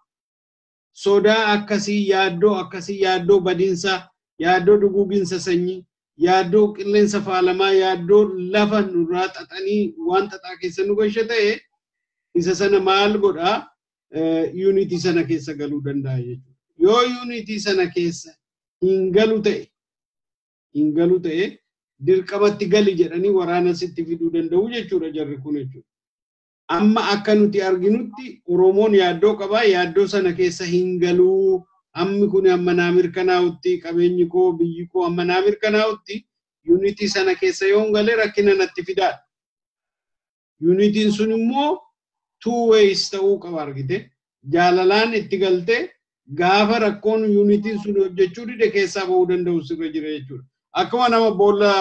[SPEAKER 5] sodaa akkasii yaaddoo badinsa yaaddoo duguuginsa sanyii yaaddoo qilleensa faalamaa yaaddoo lafa nurraa xaxanii waan xaxaa keessa nu gashe ta'e isa sana maal godhaa unity sana keessa galuu danda'a jechuudha. Yoo unity sana keessa hin galu ta'e dirqamatti gali jedhanii waraana sitti fiduu danda'u jechuudha jarri kun jechuudha. Amma akka nuti arginutti Oromoon yaaddoo qabaa yaaddoo sana keessa hin galuu ammi kun amma naa mirkanaa'utti qabeenyi koo biyyi koo amma naa mirkanaa'utti unity sana keessa yoo galee rakkina natti fidaadha. Unitiin sun immoo two ways ta'uu qaba argite jaalalaan itti galtee gaafa rakkoon unitiin sun hojjechuu dide keessaa ba'uu danda'u sirra jira jechuudha. Akkuma nama boolla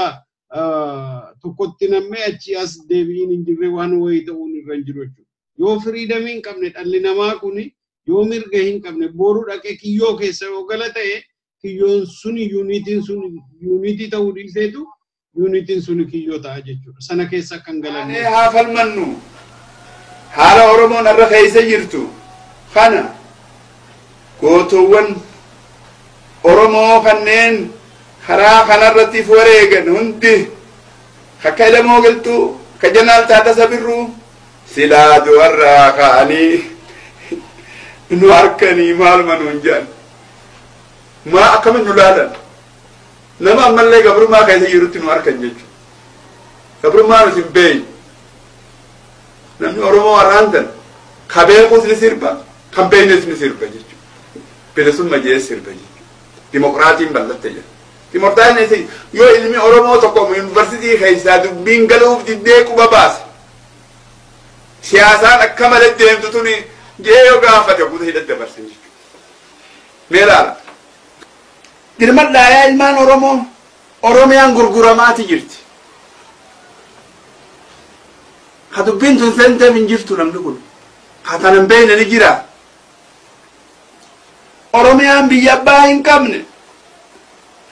[SPEAKER 5] tokkotti nammee achi as deebiin hin jirre waan wayii ta'uun irra hin jiru jechuudha. Yoo freedom hin qabne dhalli namaa kuni yoo mirga hin qabne boru dhaqee kiyyoo keessa yoo gala ta'e kiyyoon suni unity ta'uu dhiiseetu unitiin suni kiyyoo ta'a jechuudha. Sana keessa kan galan.
[SPEAKER 8] Haa falmannu haala Oromoon irra keessa jirtu kana gootuwwan Oromoo kanneen karaa kanarratti wareegan hundi akka ilmoo galtuu ka Jeneraal Taaddasaa Birruu silaa du'arraa ka'anii nu harkanii maal manuun jedhan maa akkamiin nu laalan nama ammallee gabrummaa keessa jirutti nu harkan jechuudha. Gabrummaa nuti hin beeyne namni Oromoo warraantan ka beekuus ni sirba kan beeknes ni sirba jechuudha. Bilisummaa jees sirba jechuudha. Dimokiraatiin bal'atte jedha. Dimokiraatiin yoo ilmi Oromoo tokko yuunivarsiitii keessaa dubbiin galuuf diddee quba baase siyaasaan akka malee deemtu tuni jee yoo gaafate kutaa hidhatte barsiin jechuudha. Mee laala. Dirmadhaa yaa ilmaan Oromoo Oromiyaan gurguramaati jirti. Ha dubbiin tun seenteef hin jirtu namni kun. Ha tanan beeyne ni jira. Oromiyaan biyya abbaa hin qabne.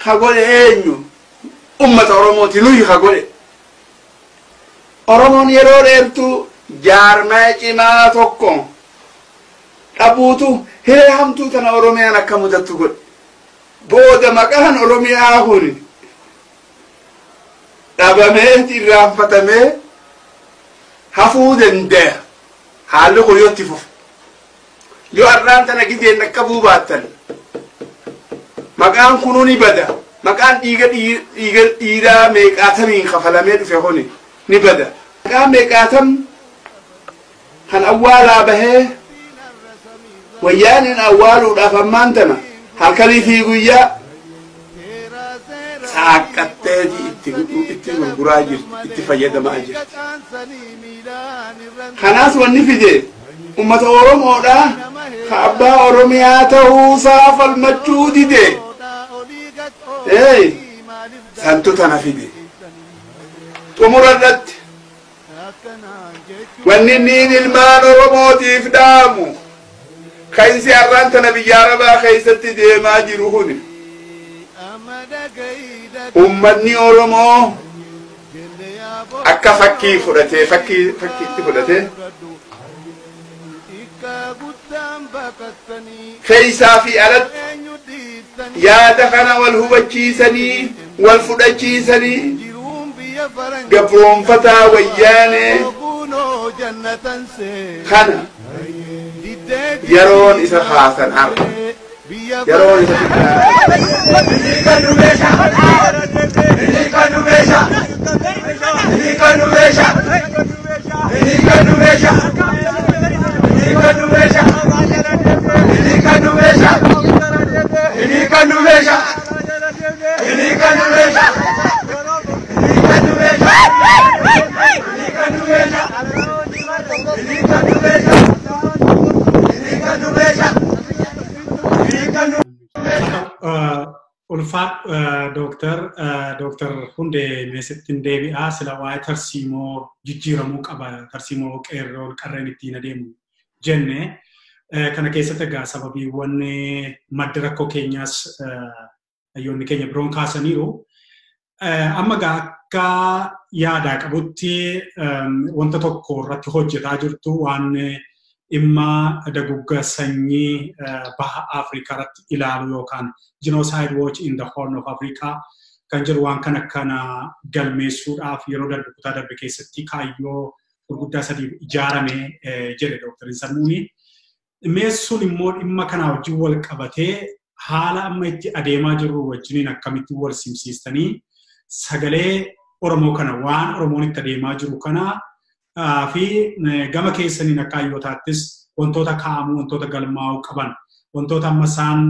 [SPEAKER 8] Ha godhe eenyu ummata Oromooti nuyi ha godhe. Oromoon yeroo dheertuu jaarmaa cimaa tokko dhabuutu hiree hamtuu tana Oromiyaan akka mudattu godhe. Booda maqaan Oromiyaa kun dhabamee irraanfatamee hafuu danda'a. Haalli kun yoo itti fufu. Yoo har'aan tana gideen akka buubaattan maqaan kunuu ni bada. Maqaan dhiiraa meeqaatamiin kafalamee dhufe kuni ni bada. Maqaan meeqaatam kan awwaalaa bahee wayyaaniin awwaaluudhaaf ammaan tana halkanii fi guyyaa saaqqattee itti gurguraa jirti itti fayyadamaa jirti. Kanaas wanni fide ummata Oromoodhaa ka abbaa Oromiyaa ta'uusaa falmachuu dide. Santu tana fide. Xumurarratti wanni niin ilmaan Oromootiif dhaamu kainsi har'aan tana biyya Arabaa keessatti deemaa jiru kuni. Ummanni Oromoo akka fakkii fudhatee fakkiitti fudhatee keessaa fi alatti yaada kana wal hubachiisanii wal fudhachiisanii gabroonfataa wayyaanee kana yeroon isa haasan har'a yeroo isa
[SPEAKER 1] ulfaat Dr. Hundee Meesittiin deebi'aa sila waa'ee tarsiimoo jijjiiramuu qaba tarsiimoo qeerroo qarreen ittiin adeemu jenne kana keessatti egaa sababiiwwan madda rakkoo keenyaas hayyoonni keenya biroon kaasaniiru amma egaa akka yaadaa qabutti wanta tokko irratti hojjetaa jirtu waan dhimma dagugga sanyii baha Afrikaa irratti ilaalu yookaan Genocide Watch in the Horn of Africa kan jedhu waan kana galmeessuudhaaf yeroo darbe kutaa darbe keessatti kaayyoo gurguddaa sadii ijaarame jedhe Dr. Sarmuuni. Meessuun immoo dhimma kana wajjin wal qabatee haala amma itti adeemaa jirru wajjiniin akkamitti wal simsiistanii sagalee Oromoo kana waan Oromoon itti adeemaa jiru kana fi gama keessaniin akka hayyootaattis wantoota kaa'amuu wantoota galmaa'uu qaban wantoota amma isaan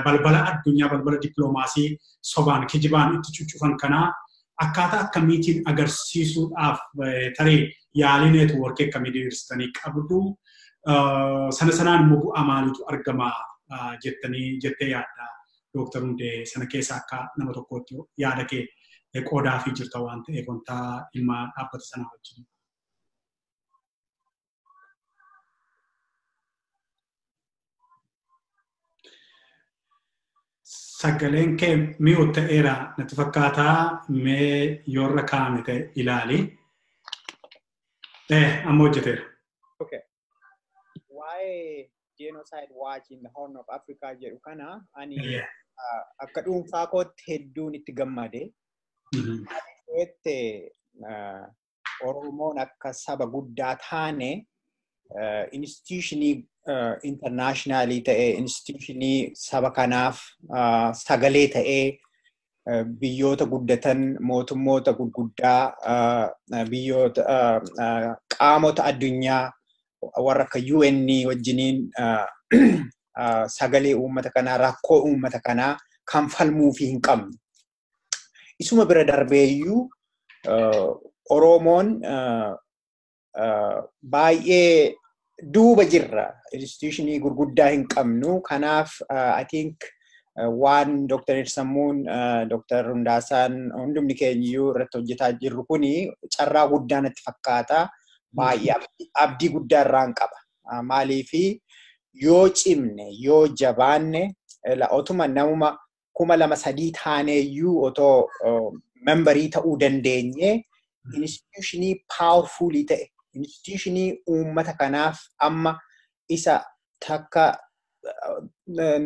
[SPEAKER 1] balbala addunyaa balbala dippiloomaasii sobaan kijibaan itti cuccufan kana akkaataa akkamiitiin agarsiisuudhaaf tarii yaalii neetwoorkii akkamii diriirsitanii qabdu sanaan immoo bu'aa maaliitu argama jettee yaadda Dr. Hundee sana keessa akka nama tokkootti yaada kee qoodaa fi jirta waan ta'eef wanta dhimma dhaabbata sanaa wajjin. Sagaleen kee mi'u ta'eera natti fakkaataa mee yoorra kaa'ame ta'e ilaali. Amma hojjeteera.
[SPEAKER 4] Okay. Waa'ee Genocide Watch in the Horn of Africa jedhu kana ani akka dhuunfaa kootti hedduun itti gammade. Oromoon akka saba guddaa taane institutionii internationally ta'e institutionii saba kanaaf sagalee ta'ee biyyoota guddatan mootummoota gurguddaa biyyoota qaamota addunyaa warra akka UN wajjiniin sagalee uummata kanaa rakkoo uummata kanaa kan falmuu fi hin qabne. Isuma bira darbeeyyuu Oromoon baay'ee duuba jirra institutionii gurguddaa hin qabnu kanaaf I think waan Dr. Sammuun Dr. Hundaasaan hundumni keenyiyyuu irratti hojjetaa jirru kuni carraa guddaa natti fakkaata baay'ee abdii guddaa irraan qaba maaliifi yoo cimne yoo jabaanne otuma namuma 2,300 taaneeyyuu otoo membarii ta'uu dandeenye institutionii powerfulii ta'e institutionii uummata kanaaf amma isa takka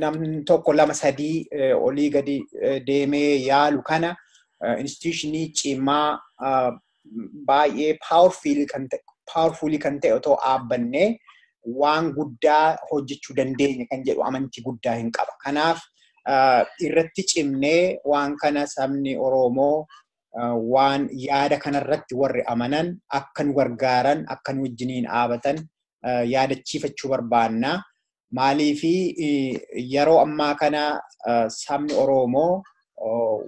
[SPEAKER 4] namni tokko 2-3 olii gadi deemee yaalu kana institutionii cimaa baay'ee powerfulii kan ta'e otoo dhaabbanne waan guddaa hojjechuu dandeenya kan jedhu amantii guddaa hin qaba. Kanaaf irratti cimnee waan kana sabni Oromoo waan yaada kanarratti warri amanan akka nu gargaaran akka nu wajjiniin dhaabatan yaadachiifachuu barbaanna. Maaliifi yeroo ammaa kana sabni Oromoo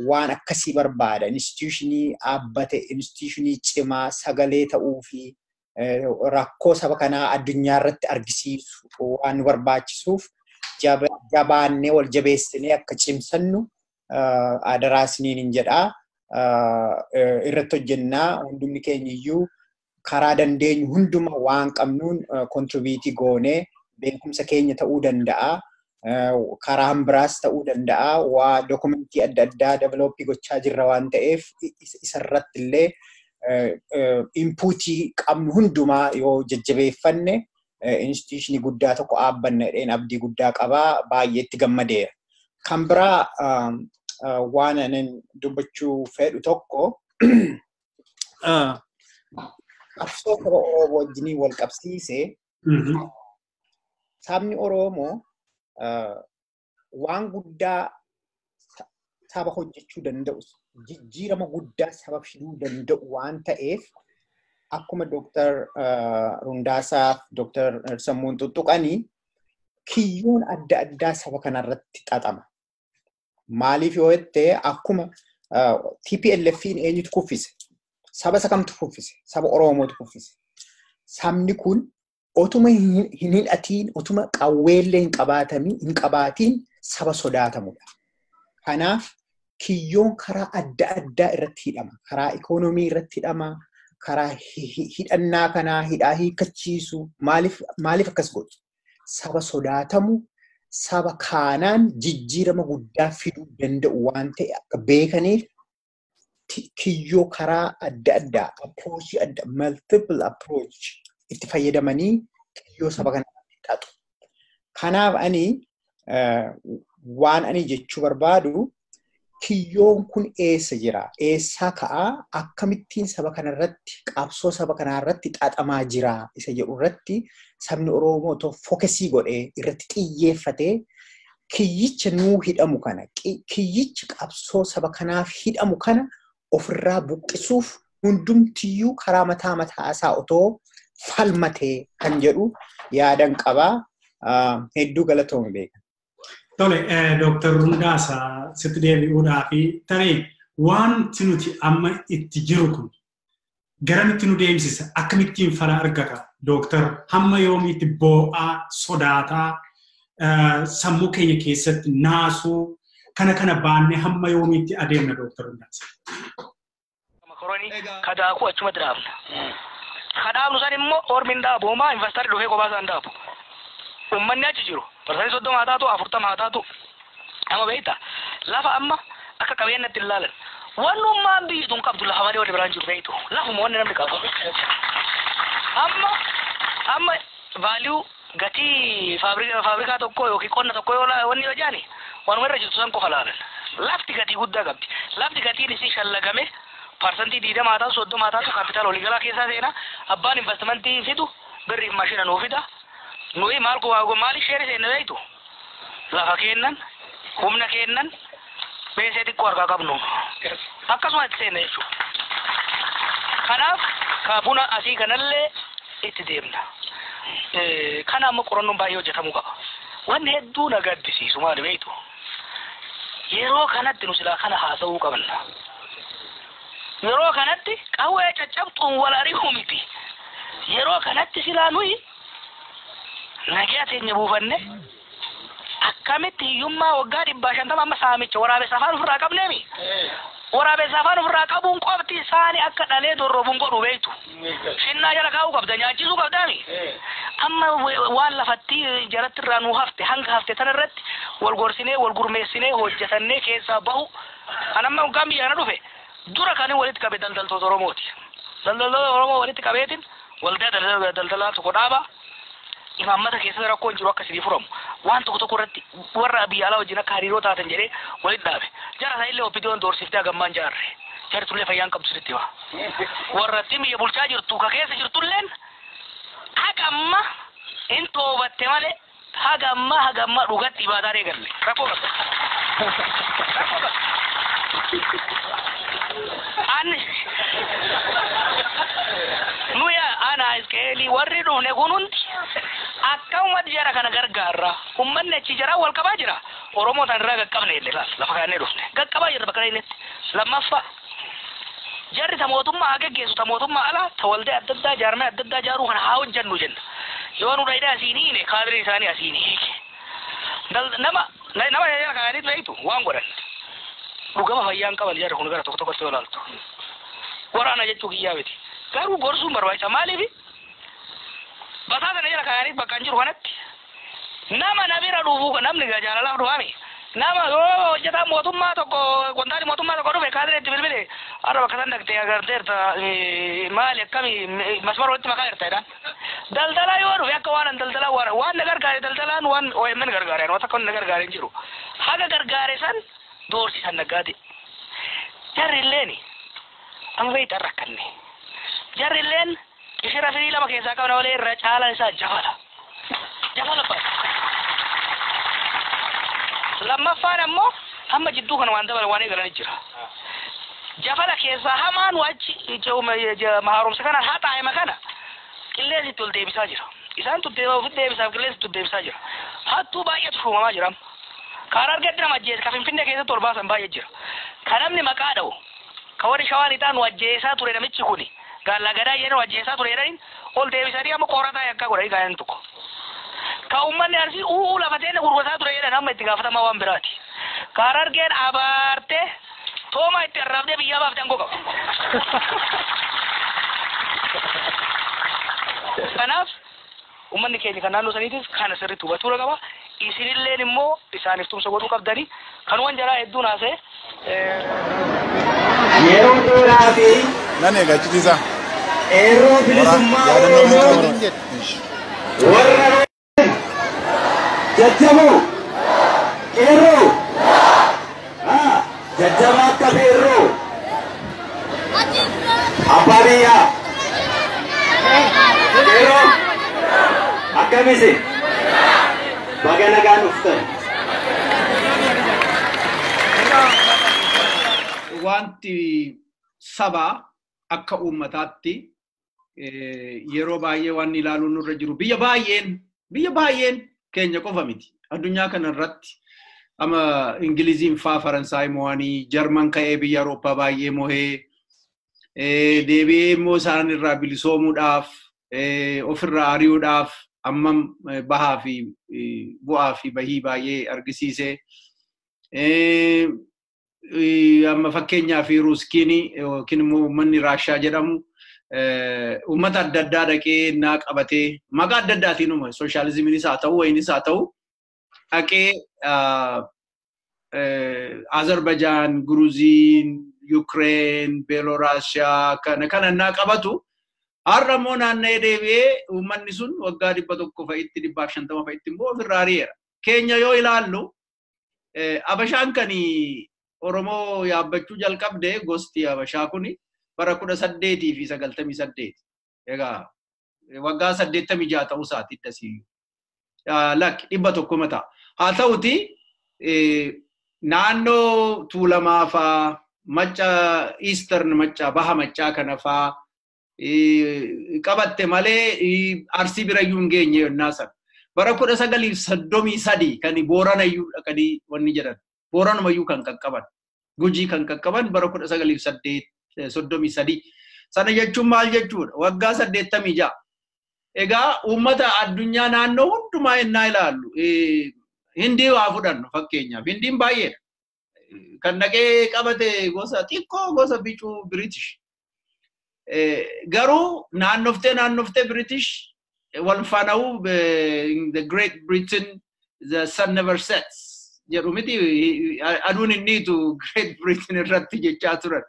[SPEAKER 4] waan akkasii barbaada institutionii dhaabbate institutionii cimaa sagalee ta'uu fi rakkoo saba kanaa addunyaa irratti argisiisu waan nu barbaachisuuf jabaannee wal jabeessinee akka cimsannu adaraa isiniin jedhaa. Irratti hojjennaa hundumni keenyiyyuu karaa dandeenyu hunduma waan qabnuun kontribiitii goonee beekumsa keenya ta'uu danda'a karaan biraas ta'uu danda'a waa dokumentii adda addaa developii gochaa jirra waan ta'eef isarratti illee inpuutii qabnu hundumaa yoo jajjabeeffanne institutionii guddaa tokko dhaabbannedheen abdii guddaa qabaa baay'ee itti gammadeera. Kan biraa waan anan dubbachuu fedhu tokko qabsoo saba Oromoo wajjinii wal qabsiisee sabni Oromoo waan guddaa saba hojjechuu danda'u jijjiirama guddaa saba fiduu danda'u waan ta'eef akkuma Dr. Rundaasaa Dr. Sammuun Tuttuqanii kiyyoon adda addaa saba kanarratti xaxama. Maaliif yoo jettee akkuma TPLF'n eenyutu kuffise? Saba sakamtu kuffise? Saba Oromootu kuffise. Sabni kun otuma hin hidhatiin, otuma qawweellee hin qabaatiin saba sodaatamudha. Kanaaf kiyyoon karaa adda addaa irratti hidhama. Karaa ikoonomii irratti hidhama. Karaa hidhannaa kanaa hidhaa hiikachiisu. Maaliif akkas godhu? Saba sodaatamu, saba kaanaan jijjiirama guddaa fiduu danda'u waan ta'e akka beekaniif kiyyoo karaa adda addaa approach adda multiple approach itti fayyadamanii kiyyoo saba kanaatti xaxu. Kanaaf ani waan ani jechuu barbaadu kiyyoon kun eessa jira? Eessaa ka'aa? Akkamittiin saba kanarratti qabsoo saba kanarratti xaxamaa jira isa jedhu irratti sabni Oromoo fookasii godhee irratti xiyyeeffatee kiyyicha nuu hidhamu kana kiyyicha qabsoo saba kanaaf hidhamu kana ofirraa buqqisuuf hundumtiyyuu karaa mataa isaa otoo falmatee kan jedhu yaadan qabaa. Hedduu galatoomii beekan.
[SPEAKER 1] Tole, Dr. Rundaasaa sitti deebi'uudhaaf tarii wanti nuti amma itti jiru kun garamitti nu deemsisa? Akkamittiin fala argata? Dr. Hamma yoomiitti boo'aa, sodaataa, sammuu keenya keessatti naasuu kana baannee hamma yoomiitti adeemna Dr. Rundaasaa?
[SPEAKER 9] Kadaakuu achumatti dhaabna. Kadaabnu san immoo ormiin dhaaboomaa investari dhufee kophaa isaan dhaabu. Uummanni achi jiru. Parsantii 30 haa taatu 40 haa taatu. Amma beektaa lafa amma akka qabeenyatti ilaalan. Wannummaan biyyi tun qabdu lafa malee wali biraan jiru beektu. Lafuma wanni namni qabu. Amma value gatii faabrikaa tokko yookiin qonna tokko wanni yoo jaani wanuma irra jirtu san qofa laalan. Lafti gatii guddaa qabdi. Lafti gatiin isii shallagame parsantii 20 haa taatu 30 haa taatu kaapitaala waliigalaa keessaa seena abbaan investimentii fidu birriif maashina nuu fida. Nui maali sheeri seenne beektu lafa kennan humna kennan beesee xiqqoo harkaa qabnu akkasuma itti seenne jechuudha. Kanaaf kaabuna asii kanallee itti deemna. Kana amma qorannoon baay'ee hojjetamuu qaba. Wanni hedduu na gaddisiisu maali beektu yeroo kanatti nu silaa kana haasa'uu qabna. Yeroo kanatti qawwee caccabtuun wal ari'uu miti. Yeroo kanatti silaa nuyi nagaa teenya buufanne akkamitti hiyyummaa waggaa 150 amma saamicha waraabessa afaan ofirraa qabneemi. Waraabessa afaan ofirraa qabuun qofti isaanii akka dhalee dorrobuun godhu beektu. Shinnaa jala kaa'uu qabda nyaachisuu qabdaami. Amma waan lafatti jalatti irraa nuu hafte hanga hafte tanarratti wal gorsinee wal gurmeessinee hojjetannee keessaa bahu. Anamma waggaan biyyaana dhufe dura kan walitti qabe daldaltoota Oromooti. Daldaltoota Oromoo walitti qabeetiin waldaa daldalaa tokko dhaaba. Imaammata keessatti rakkoon jiru akka sidii furamu waan tokko irratti warra biyya alaa wajjin akka hariiroo taatan jedhee walitti dhaabe. Jara isaa illee oppiidiyoon doorsiftee hagammaan jaarre. Jartullee fayyaan qabdu sitti hima. Warra biyya bulchaa jirtu ka keessa jirtulleen hagamma hin toobatte malee hagamma dhugatti ibaadaa eegalle. Rakkoo qabda. Nuya ana iskeeli warri dhufne kun hundi akka ummati jara kana gargaarra ummanni achi jara wal qabaa jira. Oromoo tan irraa qaqqabne illee lafa kaannee dhufne qaqqabaa jirra bakka inni lammaffaa jarri ta mootummaa haa geggeessu ta mootummaa ala ta waldee adda addaa jaarmee adda addaa jaaruu kana haa hojjannu jenna. Yoo nu dhaydhaa asiinii hine kaadirii isaanii asiinii hiike. Nama jala kaaniit beektu waan godhan. Dhugama fayyaan qaban jarri kun gara tokkotti olaaltu. Waraana jechuu kiyyaa miti. Garuu gorsuun barbaachisa maaliif? Basaasa na jala kaaniit bakka hin jiru kanatti. Nama nabira dhufu namni jaalalaaf dhufaami. Nama yoo hojjetaa mootummaa tokko kontaali mootummaa tokko dhufe kaadireetti bilbile arra bakka san dhaqxee agarteerta maali akkami masmara walitti makaa jirta jedhaan. Daldalaa yoo dhufe akka waan daldalaa waan na gargaare daldalaan waan OMN gargaareen waan takka na gargaare hin jiru. Haga gargaare san doorsisan naggaati. Jarri illeeni amma beektan rakkanne. Jarri illeen ishira firii lama keessaa qabna malee irra caalaan isaa jabala. Jabala baay'ee. lammaffaan ammoo hamma jidduu kana waan dabala waan eegalanii jira. Jafala keessaa hamaan wachi mahaaromsa kana haa taa'ima kana qilleensi itti ol deebisaa jira. Isaan ofitti deebisaaf qilleensi itti ol deebisaa jira. Hattuu baay'eetu shuumamaa jira. Kan argatti nama ajjeese ka Finfinnee keessatti ol baasan baay'ee jira. Kan namni maqaa dha'u ka warri shawaan ixaan wajjeessaa ture namichi kuni gaallaa gadaa jedhan wajjeessaa ture jedhaniin ol deebisanii amma qorataa yakkaa godhanii gaa'en tokko. Ka uummanni arsii lafatee gurgurtaa ture jedhan amma itti gaafatamaa waan biraati. Kan argeen abaartee Toma itti arrabdee biyyaa baafte angoo qaba. Kanaaf uummanni keenya kan naannoo saniitis kana sirriitti hubachuu qaba. Isinilleen immoo isaaniif tumsa godhuu qabdanii kan waan jalaa hedduun haasa'e.
[SPEAKER 3] Yeroo dheeraa fi
[SPEAKER 10] Nani eegachiisa.
[SPEAKER 3] Yeroo bilisummaa Oromoo warra jajjaboo yeroo jajjabaa akka beerroo abbaa biyyaa yeroo akkamisi baga nagaan dhuftan.
[SPEAKER 2] Wanti sabaa akka uummataatti yeroo baay'ee waan ilaaluun nurra jiru biyya baay'een keenya qofa miti addunyaa kana irratti ama Ingiliziin faa Faransaay mo'anii Jarman ka'ee biyya Awurooppaa baay'ee mo'ee deebi'ee immoo isaan irraa bilisoomuudhaaf ofirraa ari'uudhaaf amma bahaa fi bu'aa fi bahii baay'ee argisiise. Amma fakkeenyaaf Ruuskiin yookiin immoo uummanni Raashaa jedhamu uummata adda addaa dhaqee naa qabatee maqaa adda addaatiin sooshaalizimiinis haa ta'u wayinis haa ta'u dhaqee Azerbaijan, Gruziin, Ukraine, Belorusia kana naa qabatu har'a immoo naanna'ee deebi'ee uummanni sun waggaa 100 fa'itti 150 fa'itti immoo ofirraa ari'eera. Keenya yoo ilaallu Abashaan kan Oromoo yaabbachuu jalqabde gosti Abashaa kuni bara 1898. Egaa waggaa 86 ta'uu isaati ittasi. Lakki 100 mata. Haa ta'uti naannoo Tuulamaa faa Macca Eastern Macca Baha Maccaa kana faa qabatte malee Arsii birayyuu hin geenye yennaa sana. Bara 1933 kan Booranayyuu dhaqanii wanni jedhan. Booranumayyuu kan qaqqaban. Gujii kan qaqqaban bara 1933. Sana jechuun maal jechuudha? Waggaa 86. Egaa uummata addunyaa naannoo hundumaa yennaa ilaallu Hindii waa fudhannu fakkeenyaaf. Hindiin baay'eedha. Kan dhaqee qabate gosa xiqqoo gosa bicuu British. Garuu naannoftee British wal faana'uu the Great Britain the sun never sets. Jedhu miti aduun inniitu Great Britain irratti jechaa turan.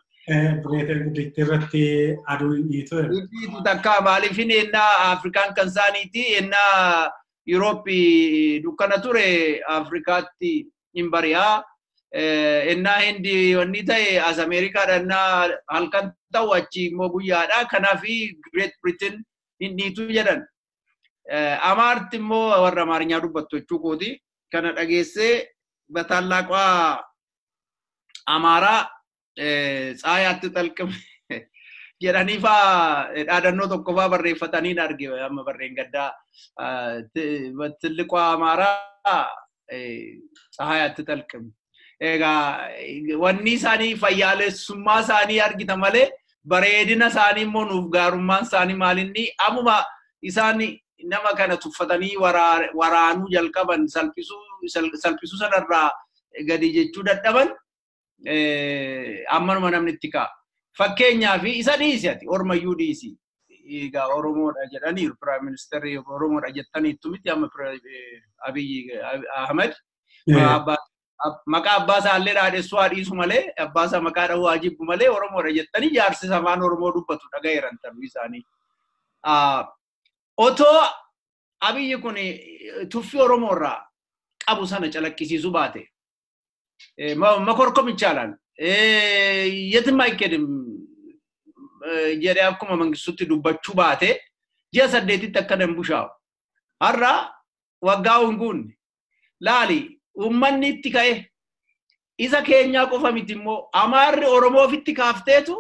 [SPEAKER 1] Britain irratti aduun inniitu.
[SPEAKER 2] Inniitu takka maaliif ennaa Afrikaan kan isaaniiti ennaa Yurooppii dukkana ture Afrikaatti hin bari'aa. Ennaa Hindi wanni ta'e as Ameerikaadha ennaa halkan ta'u achi immoo guyyaadha. Kanaaf Great Britain inniitu jedhan. Amaarti immoo warra Amaarinyaa dubbattu jechuu kooti. Kana dhageessee bataallaqaa Amaaraa Tsaayaatti xalqime jedhanii faa dhaadannoo tokko faa barreeffatanii arge amma barreen gaddaa batalliqaa Amaaraa Tsaayaatti xalqime. Egaa wanni isaanii fayyaalessummaa isaanii argita malee bareedina isaanii immoo nuuf gaarummaan isaanii maalinni ammuma isaanii nama kana tuffatanii waraanuu jalqaban salphisuu sanarraa gadi jechuu dadhaban ammanuma namni itti ka'a. Fakkeenyaaf isa dhiisi ati ormayyuu dhiisi. Egaa Oromoodha jedhaniiru Prime Minister Oromoodha jettaniittu miti amma Abiy Ahmed maqaa abbaasaa illee dhaadhessuu haadhiisu malee abbaasaa maqaa dhahuu haajibbu malee Oromoodha jettanii jaarsisa afaan Oromoo dubbatu dhagayeeran tarbii isaanii. Otoo Abiyyi kun tuffii Oromoo irraa qabu sana calaqqisiisuu baate makorkomichaalaan yetimmaa ikkeedim jedhee akkuma Mangistuutti dubbachuu baate ji'a 8tti akka nan bushaa'u. Har'a waggaa hunguunni laali ummanni itti ka'e isa keenyaa qofa miti immoo Amaarri Oromoo ofitti kaafteetu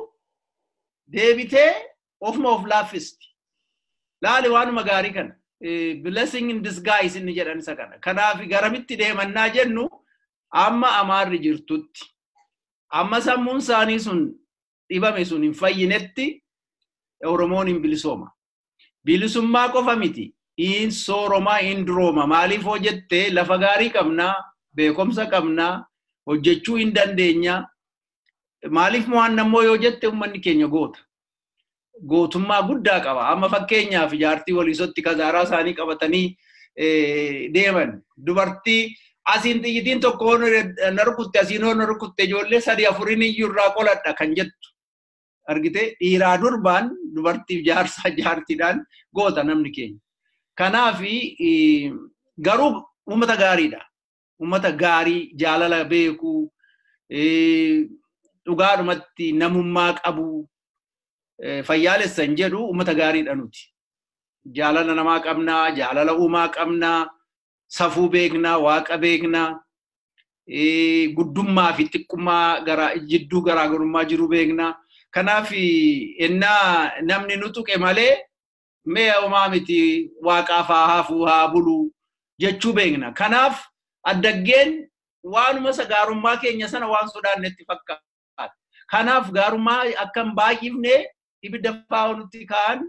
[SPEAKER 2] deebitee ofuma of laaffisti. Laali waanuma gaarii kana. Blessing in disguise inni jedhan isa kana. Kanaaf garamitti deemannaa jennu amma Amaarri jirtutti. Amma sammuun isaanii sun dhibame sun hin fayyinetti Oromoon hin bilisooma. Bilisummaa qofa miti. In sooromaa in durooma. Maaliif hojjettee lafa gaarii qabnaa, beekumsa qabnaa, hojjechuu hin dandeenya. Maaliif mo'annammoo yoo jette uummanni keenya goota. Gootummaa guddaa qaba. Amma fakkeenyaaf jaartii waliisotti kazaaraa isaanii qabatanii deeman. Dubartii asiin xiyyitiin tokko na rukutte asiin na rukutte ijoollee 3-4 iyyuu irraa qoladha kan jettu. Argite dhiiraa durbaan dubartiif jaarsaa jaartiidhaan goota namni keenya. Kanaaf garuu uummata gaariidha. Uummata gaarii jaalala beekuu dhugaadhumatti namummaa qabu. Fayyaalessan jedhu uummata gaariidha nuti. Jaalala namaa qabnaa, jaalala uumaa qabnaa, safuu beeknaa, waaqa beeknaa, guddummaa fi xiqqummaa jidduu garaagarummaa jiru beeknaa. Kanaaf ennaa namni nu tuqe malee mee uumaa miti waaqaaf haa hafuu haa buluu jechuu beekna. Kanaaf addaggeen waanuma isa gaarummaa keenya sana waan sodaannetti fakkaata. Kanaaf gaarummaa akkam baay'ifnee ibidda fa'aa nutti ka'an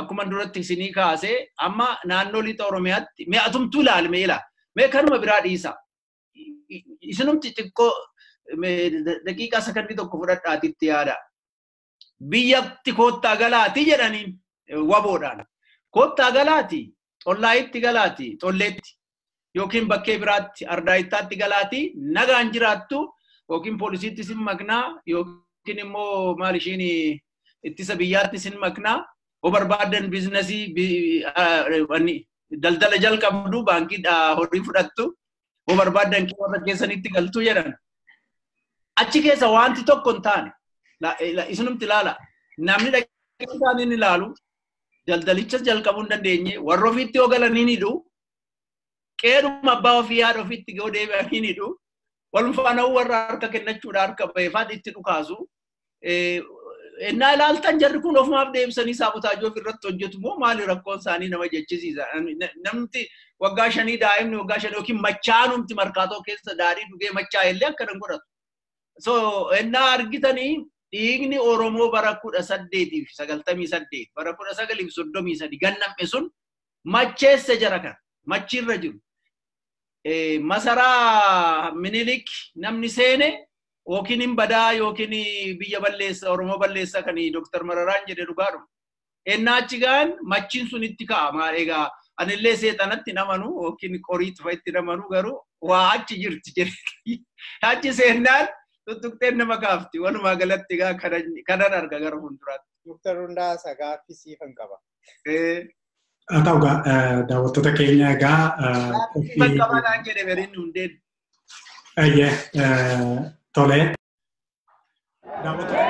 [SPEAKER 2] akkuma duratti isinii kaasee amma naannoo lixa Oromiyaatti mee atumtuu ilaalme ilaala. Mee kanuma biraa dhiisa. Isinumti xiqqoo daqiiqaa sakandii tokko fudhadhaatitti yaada. Biyyatti koottaa galaati jedhaniin waboodhaan. Koottaa galaati, xollaayitti galaati, xolleetti yookiin bakkee biraatti ardaayittaatti galaati nagaan jiraattu yookiin poolisiitti sin maknaa yookiin immoo maal ishiin ittisa biyyaatti sin maknaa o barbaadan biizinasii daldala jalqabdu baankii horii fudhattu o barbaadan warra keessanitti galtu jedhan. Achi keessa wanti tokko hin taane isinumti ilaala. Namni dhaqee isaaniin ilaalu daldalichas jalqabuu hin dandeenye warra ofiitti yoo galanii ni hidhu. Qeeruma abbaa ofii yaada ofiitti yoo deebi'anii ni hidhu. Walfaana warra harka kennachuudha harka baheefaat itti dhukaasu. Ennaa ilaaltan jarri kun ofumaaf deebisanii saabotaajii ofirratti hojjetu moo maali rakkoon isaanii nama jechisiisa. Namni waggaa 5 daa'imni waggaa 5 yookiin machaanumti markaatoo keessa daadhii dhugee machaa illee akkana godhatu. So ennaa argitanii dhiigni Oromoo bara 1898 bara 1933 gannam'e sun macheesse jara kan machiirra jiru. Masaraa Minilik namni seene yookiin hin badaa yookiin biyya balleessa Oromoo balleessa kan Dr. Mararaan jedhe dhugaadhuma. Ennaa achi gaan machiin sun itti ka'a maal egaa anillee seexanatti namanu yookiin qoriitti fa'itti namanu garuu waa achi jirti jedhe. Achi seennaan tuttuqteen nama kaafti walumaa galatti egaa kanan arga gara fuulduraatti.
[SPEAKER 4] Dr. Hundaasaa gaaffii siifan qaba.
[SPEAKER 1] Haa ta'u daawwattoota keenya egaa
[SPEAKER 2] qabanaan jedhe beriin hundeen.
[SPEAKER 1] Tole. Daawwattoota